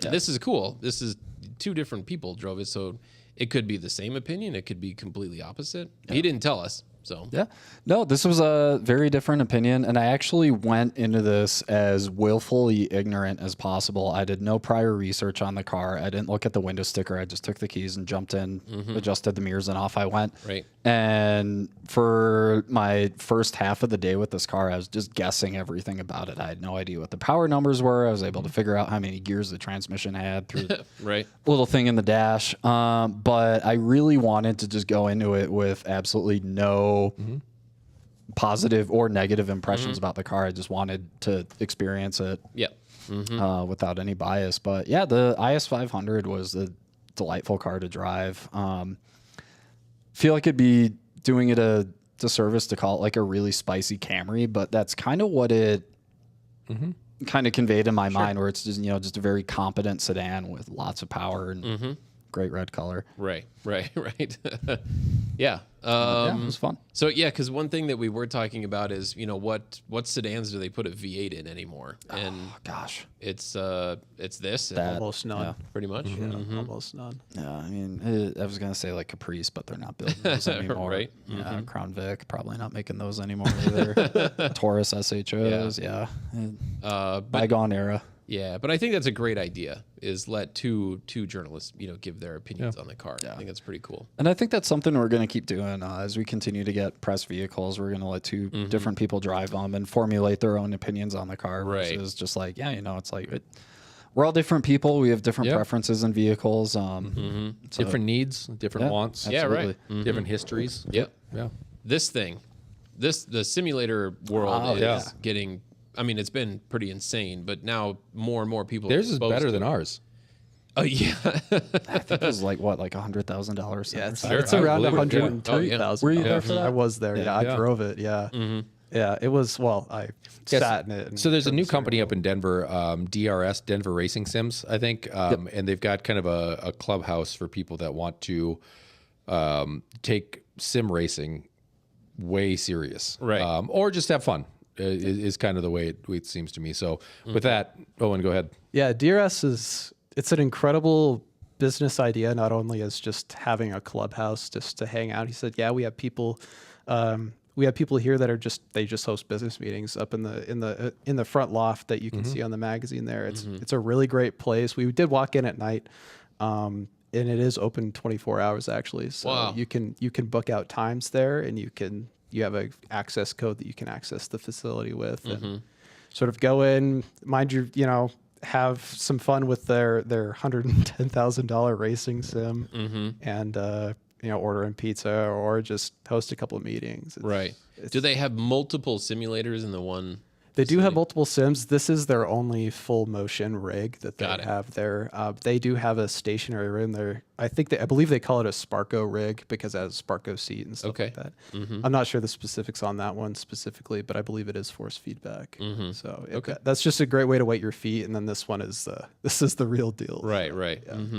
And this is cool. This is two different people drove it, so it could be the same opinion. It could be completely opposite. He didn't tell us, so Yeah. No, this was a very different opinion, and I actually went into this as willfully ignorant as possible. I did no prior research on the car. I didn't look at the window sticker. I just took the keys and jumped in, adjusted the mirrors, and off I went. Right. And for my first half of the day with this car, I was just guessing everything about it. I had no idea what the power numbers were. I was able to figure out how many gears the transmission had through right. little thing in the dash. But I really wanted to just go into it with absolutely no positive or negative impressions about the car. I just wanted to experience it Yeah. without any bias. But yeah, the IS 500 was a delightful car to drive. Feel like it'd be doing it a disservice to call it like a really spicy Camry, but that's kind of what it kind of conveyed in my mind, where it's just, just a very competent sedan with lots of power and great red color. Right. Yeah. Yeah, it was fun. So yeah, because one thing that we were talking about is what sedans do they put a V8 in anymore? And Gosh. it's this and Almost none. pretty much. Almost none. Yeah, I mean, I was gonna say like Caprice, but they're not building those anymore. Right. Yeah, Crown Vic probably not making those anymore either. Taurus SHOs, yeah. Bygone era. Yeah, but I think that's a great idea. Is let two journalists give their opinions on the car. I think that's pretty cool. And I think that's something we're going to keep doing as we continue to get press vehicles. We're going to let two different people drive them and formulate their own opinions on the car. Right. Versus just like, it's like we're all different people. We have different preferences in vehicles. So- Different needs, different wants. Yeah, right. absolutely. Different histories. Yep. Yeah. This thing, the simulator world is getting. I mean, it's been pretty insane, but now more and more people. Theirs is exposed better to than it. ours. Oh yeah. I think it was like what, like $100,000. Yeah, it's, Sure, it's I around believe it, yeah. 103,000. Were you there for that? I was there. Yeah, I Yeah. drove it. Yeah, yeah. It was I Yes. sat in it. And So there's a new drove the company up in Denver, DRS, Denver Racing Sims, I think, and they've got kind of a clubhouse for people that want to take sim racing way serious, Right. Or just have fun. is kind of the way it seems to me. So with that, Owen, go ahead. Yeah, DRS it's an incredible business idea, not only as just having a clubhouse just to hang out. He said, yeah, we have people here that are they just host business meetings up in the front loft that you can see on the magazine there. It's a really great place. We did walk in at night. And it is open 24 hours actually. So Wow. you can book out times there, and you have a access code that you can access the facility with and sort of go in, mind you, have some fun with their $110,000 racing sim and ordering pizza or just host a couple of meetings. Right. Do they have multiple simulators in the one? They do have multiple sims. This is their only full motion rig that they have there. They do have a stationary rig there. I believe they call it a Sparko rig because it has a Sparko seat and stuff like that. I'm not sure the specifics on that one specifically, but I believe it is force feedback. So that's just a great way to weight your feet. And then this one is the real deal. Right. Right. Yeah.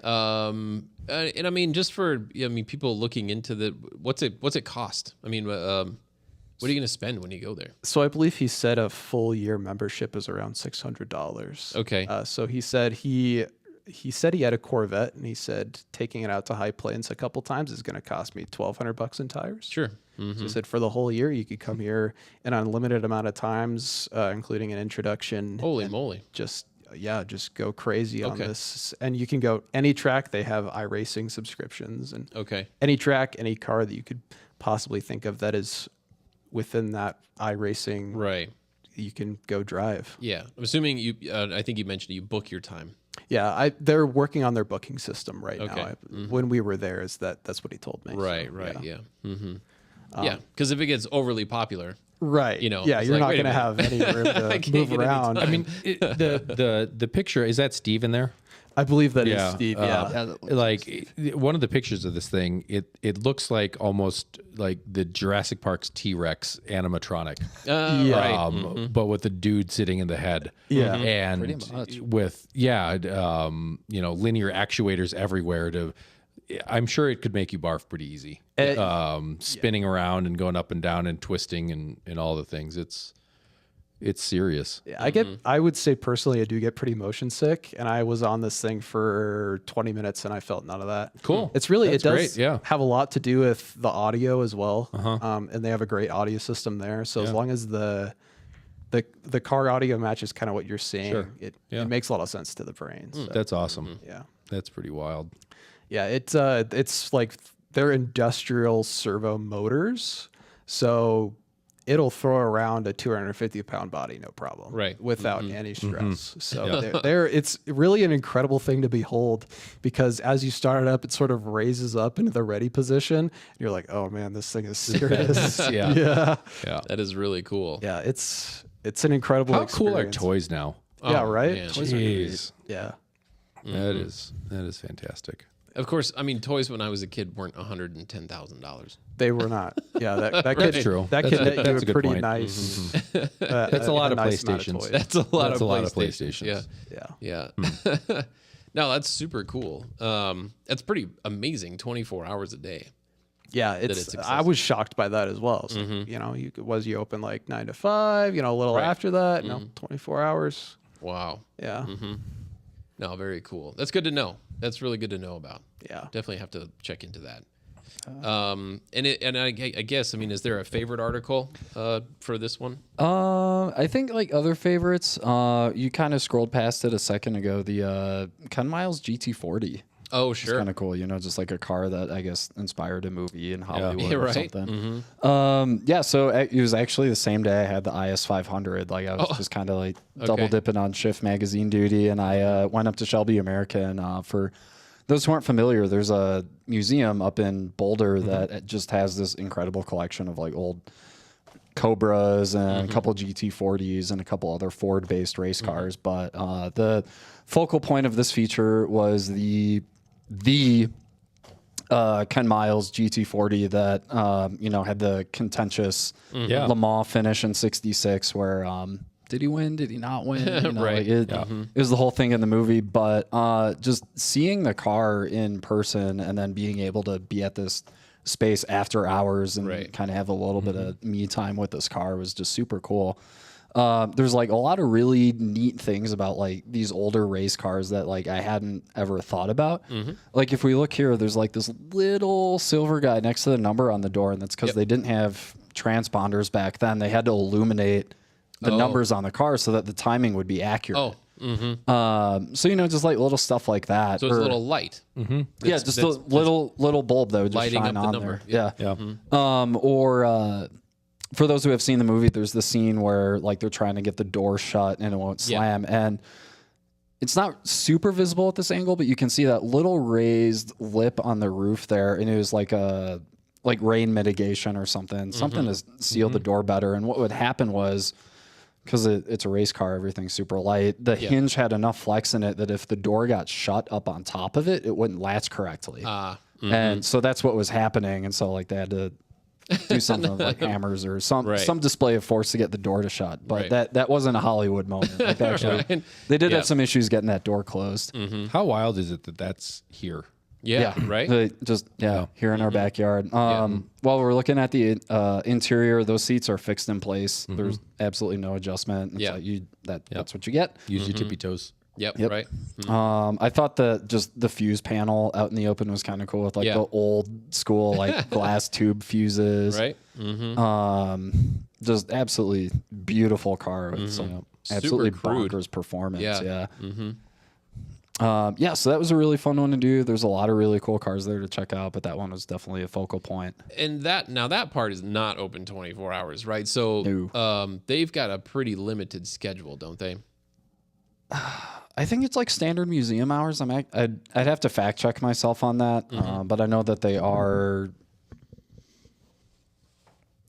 And I mean, just for people looking into what's it cost? I mean, what are you going to spend when you go there? So I believe he said a full year membership is around $600. Okay. So he said he had a Corvette, and he said taking it out to High Plains a couple times is going to cost me $1,200 in tires. Sure. So he said for the whole year you could come here an unlimited amount of times, including an introduction. Holy moly! Just go crazy on this, and you can go any track. They have iRacing subscriptions, and any track, any car that you could possibly think of that is within that iRacing, right? You can go drive. Yeah, I'm assuming you. I think you mentioned you book your time. Yeah, they're working on their booking system right now. When we were there, that's what he told me. Right, so, right, yeah. Yeah, because if it gets overly popular, right, you're not going to have any room to move around. I mean, the picture, is that Steve in there? I believe that is Steve. Like one of the pictures of this thing, it looks like almost like the Jurassic Park's T-Rex animatronic, right? But with the dude sitting in the head, and pretty much. with linear actuators everywhere. I'm sure it could make you barf pretty easy. Spinning around and going up and down and twisting and all the things. It's serious. I would say personally, I do get pretty motion sick, and I was on this thing for 20 minutes and I felt none of that. Cool. It's really, it does great, have a lot to do with the audio as well. And they have a great audio system there. So as long as the car audio matches kind of what you're seeing, it makes a lot of sense to the brain. So, That's awesome. yeah. That's pretty wild. Yeah. It's like they're industrial servo motors. So it'll throw around a 250-pound body, no problem, right? Without any stress. So it's really an incredible thing to behold, because as you start it up, it sort of raises up into the ready position. And you're like, oh man, this thing is serious. Yeah. That is really cool. Yeah, it's an incredible. How experience. cool are toys now? Yeah, right. Man. Jeez. Yeah, That is fantastic. Of course, I mean, toys when I was a kid weren't $110,000. they were not. Yeah, that That's could true. That That's could a- get that's you a good pretty point. nice. That's a lot of nice amount PlayStations. toys. That's a lot That's of a lot of PlayStations. PlayStations. Yeah. Yeah. No, that's super cool. That's pretty amazing. 24 hours a day. Yeah, it's I was shocked by that as well. So, you open like 9 to 5, a little Right. after that, 24 hours. Wow. Yeah. No, very cool. That's good to know. That's really good to know about. Yeah. Definitely have to check into that. And I guess, I mean, is there a favorite article for this one? I think like other favorites, you kind of scrolled past it a second ago. The Ken Miles GT40. Oh, It's sure. kind of cool, just like a car that I guess inspired a movie in Hollywood Yeah, or right. something. So it was actually the same day I had the IS 500. Like I was just kind of like double dipping on Shift magazine duty, and I went up to Shelby America. And for those who aren't familiar, there's a museum up in Boulder that just has this incredible collection of like old Cobras and a couple GT40s and a couple other Ford-based race cars. But the focal point of this feature was the Ken Miles GT40 that had the contentious Le Mans finish in '66, where did he win? Did he not win? Right. It was the whole thing in the movie, but just seeing the car in person and then being able to be at this space after hours and Right. kind of have a little bit of me time with this car was just super cool. There's like a lot of really neat things about like these older race cars that like I hadn't ever thought about. Like if we look here, there's like this little silver guy next to the number on the door, and that's because they didn't have transponders back then. They had to illuminate the numbers on the car so that the timing would be accurate. Oh. So you know, just like little stuff like that. So it's a little light. Yeah, just a little bulb that would just lighting shine up the on number. there. Yeah. Or for those who have seen the movie, there's the scene where like they're trying to get the door shut and it won't slam, and it's not super visible at this angle, but you can see that little raised lip on the roof there, and it was like a rain mitigation or something to seal the door better. And what would happen was, because it's a race car, everything's super light, the hinge had enough flex in it that if the door got shut up on top of it, it wouldn't latch correctly. And so that's what was happening. And so like they had to do something with like hammers or some display of force to get the door to shut. But that wasn't a Hollywood moment. Like actually, they did have some issues getting that door closed. How wild is it that that's here? Yeah, right? They just here in our backyard. While we're looking at the interior, those seats are fixed in place. There's absolutely no adjustment. It's like that's what you get. Use your tippy toes. Yep. Right. I thought that just the fuse panel out in the open was kind of cool with like the old school like glass tube fuses. Right. Just absolutely beautiful car with some absolutely crude. bonkers performance. Yeah. So that was a really fun one to do. There's a lot of really cool cars there to check out, but that one was definitely a focal point. And that part is not open 24 hours, right? So they've got a pretty limited schedule, don't they? I think it's like standard museum hours. I'd have to fact check myself on that, but I know that they are.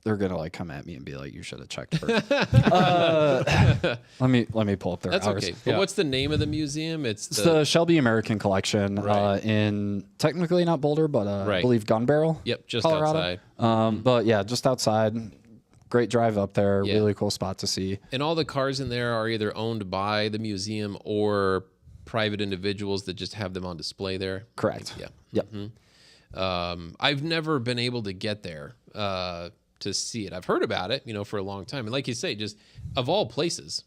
They're gonna like come at me and be like, "You should have checked first." Let me pull up their That's hours. okay. But what's the name of the museum? It's the Shelby American Collection in technically not Boulder, but I believe Gun Barrel. Yep, just Colorado. outside. But yeah, just outside. Great drive up there. Yeah. Really cool spot to see. And all the cars in there are either owned by the museum or private individuals that just have them on display there. Correct. Yeah. Yep. I've never been able to get there to see it. I've heard about it, for a long time. And like you say, just of all places,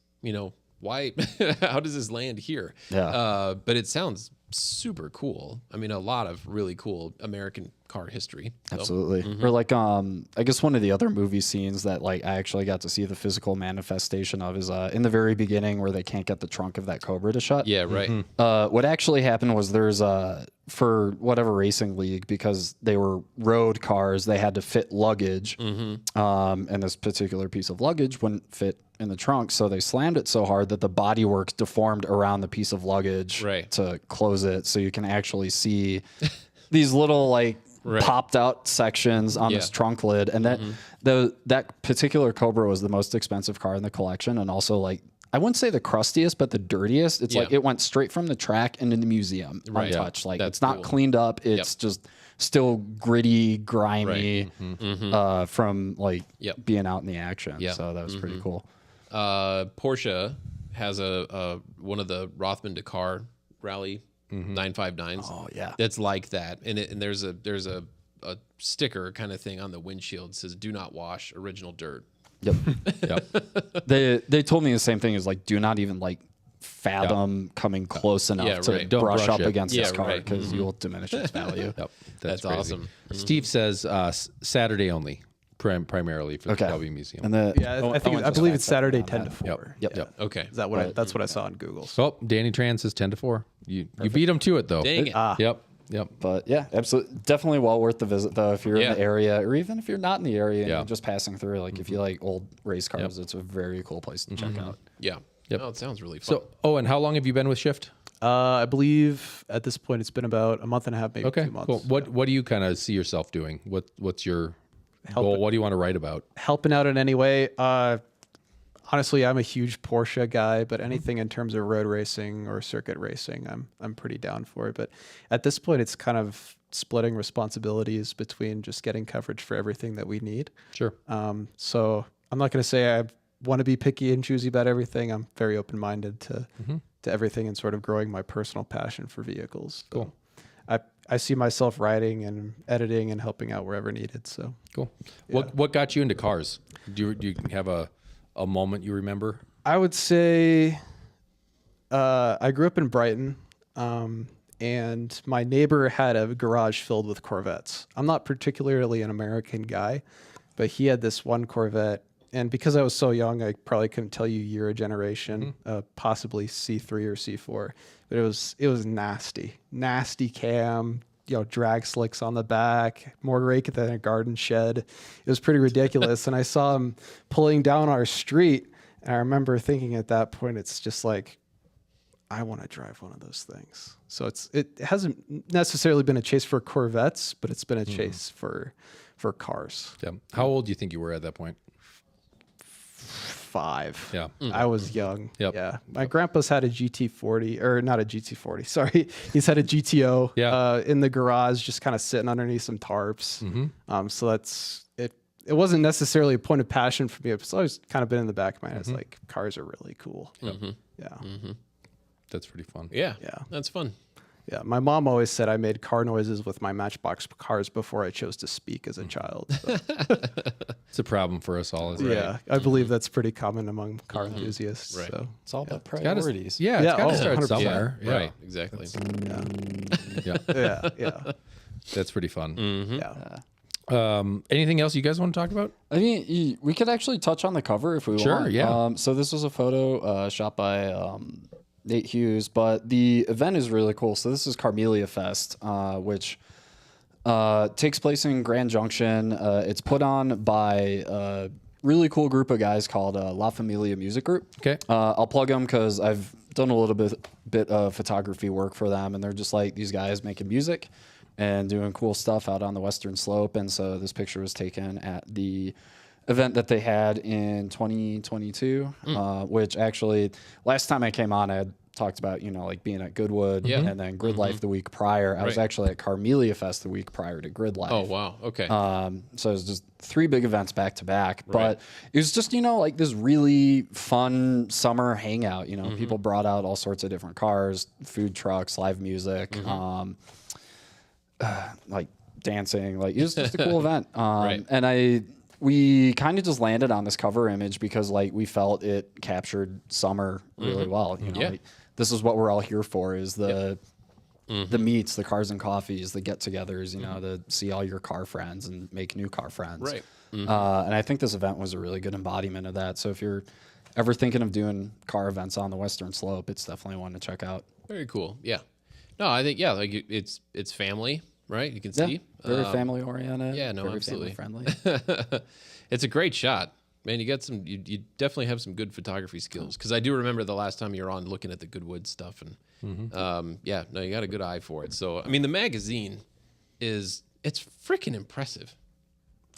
why? How does this land here? Yeah. But it sounds super cool. I mean, a lot of really cool American car history. So. Absolutely. Or like, I guess one of the other movie scenes that like I actually got to see the physical manifestation of is in the very beginning where they can't get the trunk of that Cobra to shut. Yeah, right. What actually happened was there's for whatever racing league, because they were road cars, they had to fit luggage. And this particular piece of luggage wouldn't fit in the trunk, so they slammed it so hard that the bodywork deformed around the piece of luggage to close it, so you can actually see these little like popped out sections on this trunk lid. And that particular Cobra was the most expensive car in the collection, and also like I wouldn't say the crustiest, but the dirtiest. It's like it went straight from the track into the museum untouched. Like it's not cleaned up. It's just still gritty, grimy from like being out in the action. So that was pretty cool. Porsche has a one of the Rothman Dakar Rally 959s. Oh yeah, that's like that, and there's a sticker kind of thing on the windshield that says "Do not wash, original dirt." Yep. They told me the same thing, is like, do not even like fathom coming close enough to Don't brush up it. against this car, because you'll diminish its value. That's crazy. awesome. Steve says Saturday only, primarily for the Shelby Museum. And I believe it's Saturday 10 to 4. Yep. Okay. Is that what that's what I saw on Google. Oh, Danny Tran says 10 to 4. You beat him to it though. Dang it. Yep. But yeah, absolutely, definitely well worth the visit though, if you're in the area, or even if you're not in the area and you're just passing through. Like if you like old race cars, it's a very cool place to check out. Yeah. Oh, it sounds really fun. So, and how long have you been with Shift? I believe at this point it's been about a month and a half, maybe 2 months. Cool. What do you kind of see yourself doing? What's your goal? What do you want to write about? Helping out in any way. Honestly, I'm a huge Porsche guy, but anything in terms of road racing or circuit racing, I'm pretty down for it. But at this point, it's kind of splitting responsibilities between just getting coverage for everything that we need. Sure. So I'm not going to say I want to be picky and choosy about everything. I'm very open-minded to everything and sort of growing my personal passion for vehicles. Cool. I see myself writing and editing and helping out wherever needed. So Cool. What got you into cars? Do you have a moment you remember? I would say I grew up in Brighton, and my neighbor had a garage filled with Corvettes. I'm not particularly an American guy, but he had this one Corvette. And because I was so young, I probably couldn't tell you year or generation, possibly C3 or C4. But it was nasty cam, drag slicks on the back, more rake than a garden shed. It was pretty ridiculous. And I saw him pulling down our street, and I remember thinking at that point, it's just like, I want to drive one of those things. So it hasn't necessarily been a chase for Corvettes, but it's been a chase for cars. Yeah. How old do you think you were at that point? 5. Yeah. I was young. Yep. Yeah. My grandpa's had a GT40, or not a GT40. Sorry. He's had a GTO in the garage, just kind of sitting underneath some tarps. So that's it. It wasn't necessarily a point of passion for me. It's always kind of been in the back of my head. It's like, cars are really cool. Yeah. That's pretty fun. Yeah. Yeah. That's fun. Yeah. My mom always said I made car noises with my Matchbox cars before I chose to speak as a child. So. It's a problem for us all. Isn't it? Yeah. I believe that's pretty common among car enthusiasts. Right. So. It's all about Gotta- priorities. Yeah. Yeah, It's got to oh, start 100%. somewhere. Yeah. Right. Exactly. Yeah. Yeah. That's pretty fun. Yeah. Anything else you guys want to talk about? I mean, we could actually touch on the cover if we Sure, want. yeah. So this was a photo shot by Nate Hughes, but the event is really cool. So this is Carmelia Fest, which takes place in Grand Junction. It's put on by a really cool group of guys called La Familia Music Group. Okay. I'll plug them because I've done a little bit of photography work for them, and they're just like these guys making music and doing cool stuff out on the Western Slope. And so this picture was taken at the event that they had in 2022, which actually last time I came on, I had talked about, like being at Goodwood and then Grid Life the week prior. I was actually at Carmelia Fest the week prior to Grid Life. Oh, wow. Okay. So it was just 3 big events back to back, but it was just, like this really fun summer hangout. People brought out all sorts of different cars, food trucks, live music, like dancing, like it was just a cool event. And we kind of just landed on this cover image because we felt it captured summer really well. This is what we're all here for, is the meets, the cars and coffees, the get-togethers, to see all your car friends and make new car friends. Right. And I think this event was a really good embodiment of that. So if you're ever thinking of doing car events on the Western Slope, it's definitely one to check out. Very cool. Yeah. No, I think it's family, right? You can see Very family oriented. yeah, no, very absolutely. friendly. It's a great shot, man. You got some. You definitely have some good photography skills, because I do remember the last time you were on looking at the Goodwood stuff, and you got a good eye for it. So I mean, the magazine it's freaking impressive,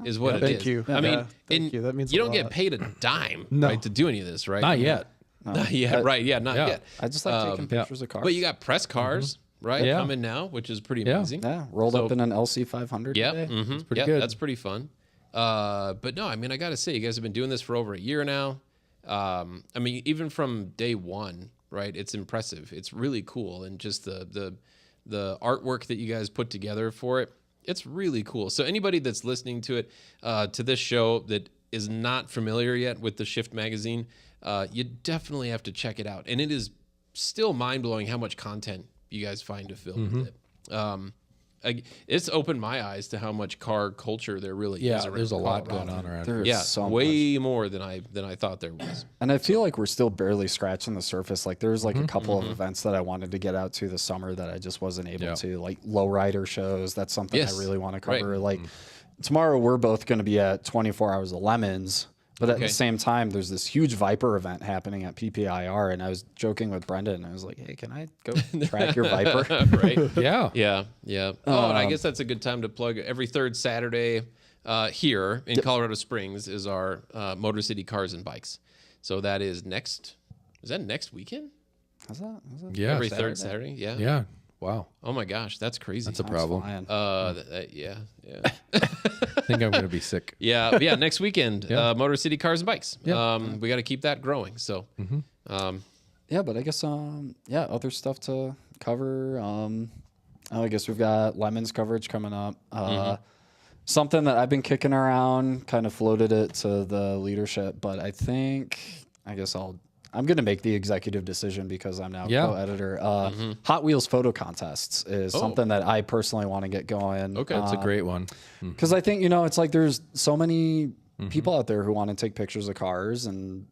is what it is. Thank you. I mean, Yeah, thank you. That means you a don't get lot. paid a dime, No. right, to do any of this, right? Not yet. Not yet. Right? Yeah, not Yeah. yet. I just like taking pictures of cars. But you got press cars, right, Yeah. coming now, which is pretty Yeah. amazing. yeah, rolled up in an LC 500 Yeah, today. pretty yeah, good. that's pretty fun. But no, I mean, I got to say, you guys have been doing this for over a year now. I mean, even from day one, right? It's impressive. It's really cool, and just the artwork that you guys put together for it, it's really cool. So anybody that's listening to it, to this show, that is not familiar yet with the Shift magazine, you definitely have to check it out. And it is still mind blowing how much content you guys find to fill with it. It's opened my eyes to how much car culture there really is around there's a lot Colorado. going on around There's Yeah, so much. way more than I thought there was. And I feel like we're still barely scratching the surface. Like there's like a couple of events that I wanted to get out to this summer that I just wasn't able to, like lowrider shows. That's something Yes. I really want to Right. cover. Like tomorrow we're both going to be at 24 Hours of Lemons. But at Okay. the same time, there's this huge Viper event happening at PPIR, and I was joking with Brendan. I was like, "Hey, can I go track your Viper?" Right? Yeah. Yeah. Oh, and I guess that's a good time to plug. Every third Saturday here in Colorado Springs is our Motor City Cars and Bikes. So that is next. Is that next weekend? Is that? Yeah. Every third Saturday. Yeah. Yeah. Wow. Oh my gosh, that's crazy. That's a problem. Flying. Yeah. I think I'm going to be sick. Yeah. Next weekend, Motor City Cars and Bikes. Yeah. We got to keep that growing. So. Yeah, but I guess other stuff to cover. I guess we've got Lemons coverage coming up. Something that I've been kicking around, kind of floated it to the leadership, but I guess I'm going to make the executive decision because I'm now co-editor. Hot Wheels photo contests is something that I personally want to get going. Okay. That's a great one. Because I think, it's like there's so many people out there who want to take pictures of cars, and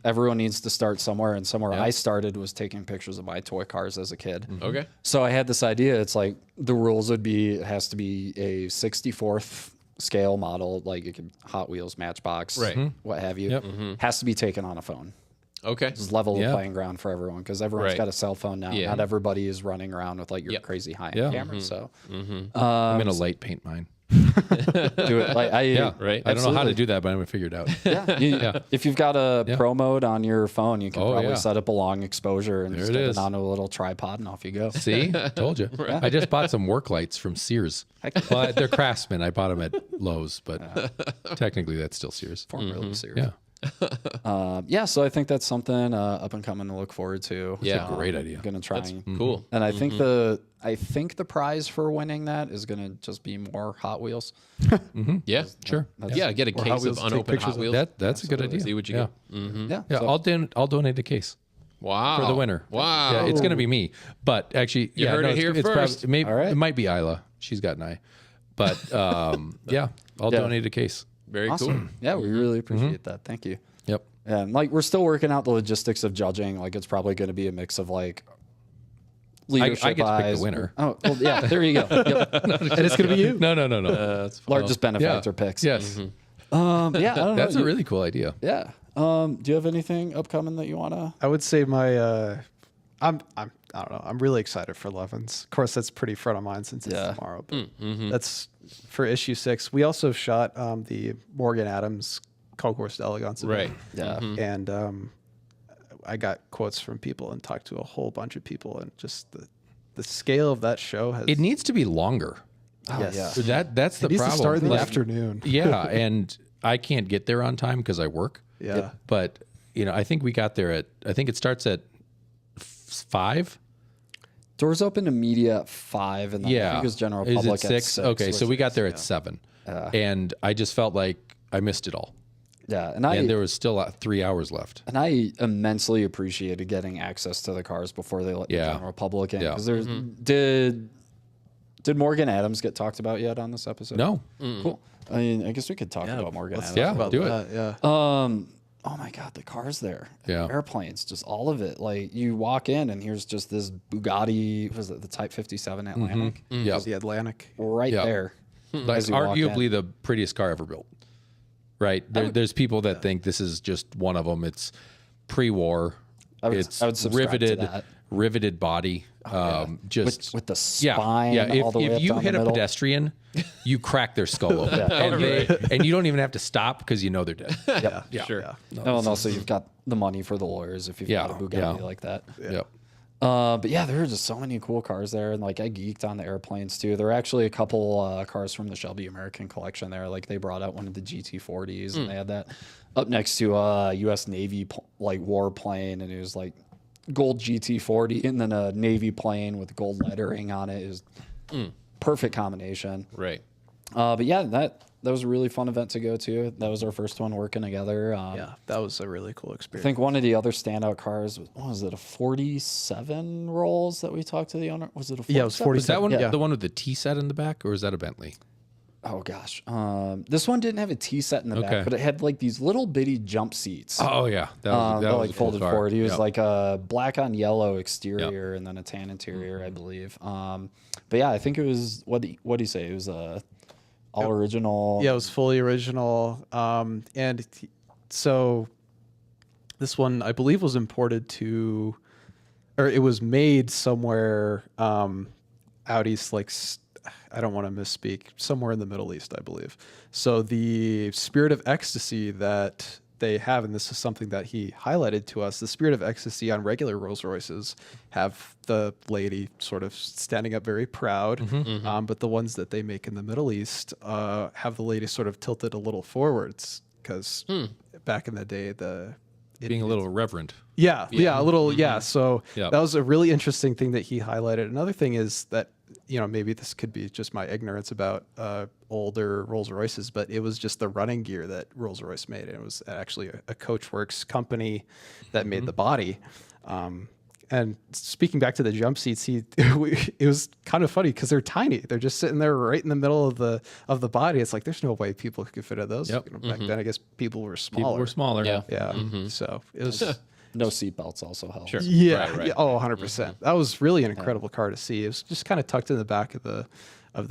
everyone needs to start somewhere. And somewhere I started was taking pictures of my toy cars as a kid. Okay. So I had this idea. It's like the rules would be it has to be a 64th scale model, like it could Hot Wheels, Matchbox, what have you. Has to be taken on a phone. Okay. Just level the playing ground for everyone because everyone's got a cell phone now. Yeah. Not everybody is running around with like your crazy high-end camera. So I'm going to light paint mine. do it. Like Right. I don't know how to do that, but I'm going to figure it out. If you've got a pro mode on your phone, you can probably yeah. set up a long exposure and There stick it it is. onto a little tripod, and off you go. See? Told you. I just bought some work lights from Sears. Well, they're Craftsman. I bought them at Lowe's, but technically that's still Sears. Formerly serious. Yeah. So I think that's something up and coming to look forward to. Yeah. Great idea. I'm gonna try. And, Cool. and I think the prize for winning that is gonna just be more Hot Wheels. Yeah. Sure. Yeah. Get a Or Hot case Wheels of to take unopened pictures Hot of. Wheels. That's a good idea. See what you yeah. get. Yeah, So- I'll donate a case Wow. for the winner. Wow. Yeah, it's going to be me. But actually, You heard it here it's first. Maybe, All right. It might be Isla. She's got an eye. But I'll donate a case. Very Awesome. Yeah, we really appreciate that. Thank you. Yep. And like we're still working out the logistics of judging. Like it's probably going to be a mix of like leadership I get to pick the eyes. winner. Oh, well, yeah. There you go. Yep. And it's going to be you. No. That's fun. Largest benefactor picks. Yes. Yeah. I don't know. That's a really cool idea. Yeah. Do you have anything upcoming that you want to? I would say I don't know. I'm really excited for Levins. Of course, that's pretty front of mind since it's tomorrow. But that's for issue 6. We also shot the Morgan Adams Concours d'Elegance event. Right. Yeah. And I got quotes from people and talked to a whole bunch of people, and just the scale of that show has. It needs to be longer. Yes. That's the It needs problem. to start in the Like, afternoon. Yeah, and I can't get there on time because I work. Yeah. But I think we got there I think it starts at 5. Doors open to media at 5, and then I Yeah. think it was general Is public it 6? at 6. Okay, so we got there at 7. And I just felt like I missed it all. Yeah, and There was still 3 hours left. And I immensely appreciated getting access to the cars before they let the general public in. Yeah. Because there's did Morgan Adams get talked about yet on this episode? No. Cool. I mean, I guess we could talk about Morgan Adams. Yeah, About do it. that, yeah. Oh my God, the cars there. Yeah. Airplanes, just all of it. Like you walk in and here's just this Bugatti, was it the Type 57 Atlantic? Yeah. The Atlantic. Right Yeah. there. Like as you walk arguably in. the prettiest car ever built. Right? There's people that think this is just one of them. It's pre-war. I would It's subscribe to that. riveted body. Just With the spine Yeah. all the way If up you down hit the a middle. pedestrian, you crack their skull open, and you don't even have to stop because they're dead. Yeah. Sure. Oh, and also you've got the money for the lawyers if you've got a Bugatti like that. Yep. But yeah, there were just so many cool cars there, and like I geeked on the airplanes too. There were actually a couple cars from the Shelby American collection there. Like they brought out one of the GT40s, and they had that up next to a U.S. Navy like warplane, and it was like gold GT40, and then a Navy plane with gold lettering on it. It was perfect combination. Right. But yeah, that was a really fun event to go to. That was our first one working together. Yeah, that was a really cool I experience. think one of the other standout cars was it a 47 Rolls that we talked to the owner? Was it a 47? Yeah, it was 47. Was that one Yeah. the one with the T set in the back, or is that a Bentley? Oh gosh, this one didn't have a T set in the Okay. back, but it had like these little bitty jump seats. Oh yeah, that was that a like cool folded car. forward. He was Yep. like a black on yellow exterior and then a tan interior, I believe. But yeah, I think it was what do you say? It was all original. Yeah, it was fully original. So this one, I believe, was imported to, or it was made somewhere out east, like I don't want to misspeak, somewhere in the Middle East, I believe. So the Spirit of Ecstasy that they have, and this is something that he highlighted to us, the Spirit of Ecstasy on regular Rolls Royces have the lady sort of standing up very proud, but the ones that they make in the Middle East have the lady sort of tilted a little forwards because back in the day, being a little irreverent. Yeah, a little, yeah. So Yeah. that was a really interesting thing that he highlighted. Another thing is that, maybe this could be just my ignorance about older Rolls Royces, but it was just the running gear that Rolls Royce made. It was actually a Coachworks company that made the body. And speaking back to the jump seats, it was kind of funny because they're tiny. They're just sitting there right in the middle of the body. It's like there's no way people could fit in those. Yep. Back then, I guess people were smaller. People were smaller. Yeah. Yeah. So it was. No seatbelts also help. Sure. Yeah. Right. Yeah. Oh, 100%. That was really an incredible car to see. It was just kind of tucked in the back of the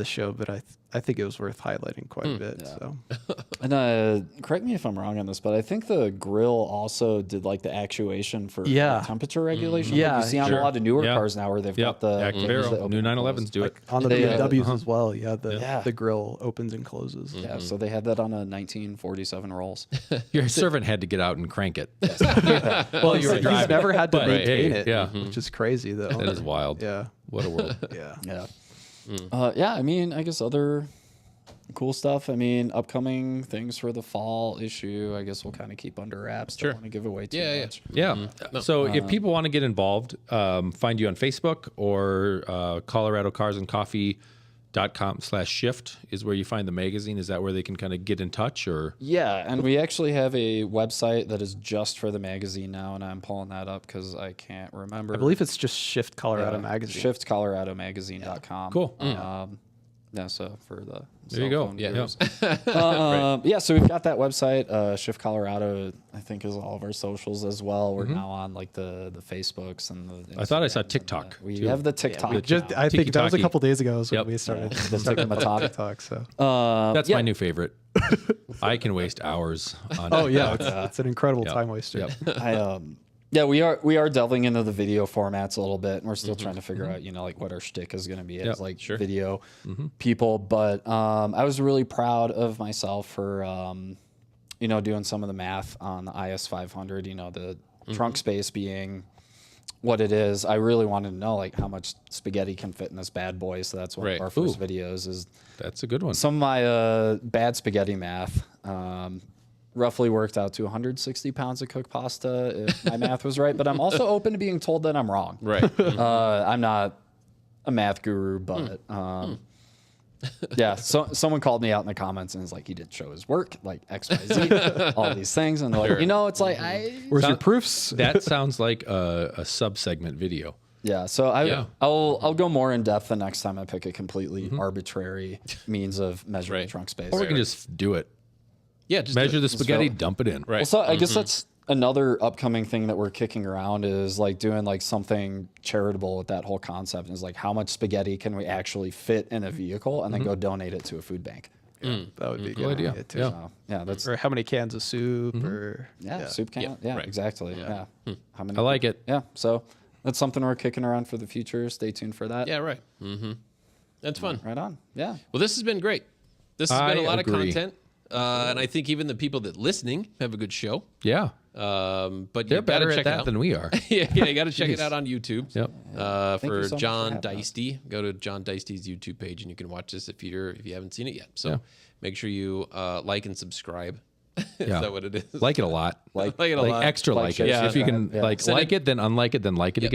show, but I think it was worth highlighting quite a bit. Yeah. So And correct me if I'm wrong on this, but I think the grill also did like the actuation for temperature regulation. Yeah, Like you see on sure. a lot of newer Yeah. cars now where they've Yep. got the Active things that Aero. open New and 911s close. do it. on the They, BMWs as well, the Yeah. grill opens and closes. Yeah, so they had that on a 1947 Rolls. Your servant had to get out and crank it. Well, he's never had to But, maintain hey, it, yeah. which is crazy. Though. That is wild. Yeah. What a world. Yeah. Yeah. Yeah, I mean, I guess other cool stuff. I mean, upcoming things for the fall issue, I guess we'll kind of keep under wraps. Don't want to give away too much. Yeah. So if people want to get involved, find you on Facebook or coloradocarsandcoffee.com/shift is where you find the magazine. Is that where they can kind of get in touch or? Yeah, and we actually have a website that is just for the magazine now, and I'm pulling that up because I can't remember. I believe it's just Shift Colorado Magazine. ShiftColoradoMagazine.com. Cool. Yeah, so for the There you go. cell phone Yeah. viewers. Yeah, so we've got that website. Shift Colorado, I think, is all of our socials as well. We're now on like the Facebooks and the. I thought I saw Instagrams and TikTok, We too. have the TikTok. Just, now. I think that was a Tiki-taki. couple days ago is when Yep. we started TikTok. TikTok. So. That's yeah. my new favorite. I can waste hours on Oh yeah, it's an incredible time waster. Yep. Yeah, we are delving into the video formats a little bit, and we're still trying to figure out, like what our shtick is going to be as like video people. But I was really proud of myself for doing some of the math on the IS 500. The trunk space being what it is. I really wanted to know like how much spaghetti can fit in this bad boy. So that's one of our first videos. Is That's a good one. some of my bad spaghetti math. Roughly worked out to 160 pounds of cooked pasta, if my math was right. But I'm also open to being told that I'm wrong. Right. I'm not a math guru, but yeah. So someone called me out in the comments and was like, he didn't show his work, like X, Y, Z, all these things, and they're like, it's like Where's your proofs? That sounds like a sub-segment video. yeah. So I'll go more in depth the next time I pick a completely arbitrary means of measuring trunk space. Or we can just do it. Yeah. Just Measure the Just spaghetti, go. dump it in. Right. Well, so I guess that's another upcoming thing that we're kicking around is like doing like something charitable with that whole concept. Is like how much spaghetti can we actually fit in a vehicle and then go donate it to a food bank. That would be a Good good idea. idea too. Yeah. So, yeah, that's Or how many cans of soup or soup can. Yeah, right. exactly. Yeah. How many? I like it. Yeah. So that's something we're kicking around for the future. Stay tuned for that. Yeah. Right. That's fun. Right on. Yeah. Well, this has been great. This has been I a lot agree. of content. And I think even the people that listening have a good show. Yeah. But They're you gotta better at check it that out. than we are. yeah, you got to check it out on YouTube. Yep. Thank you For so much for John having us. Deisty, go to John Deisty's YouTube page and you can watch this if you haven't seen it yet. So Yeah. make sure you like and subscribe. Is Yeah. that what it is? Like it a lot. Like it a lot. Extra like it. share, If you can yeah. like Send it, then unlike it, then like it again.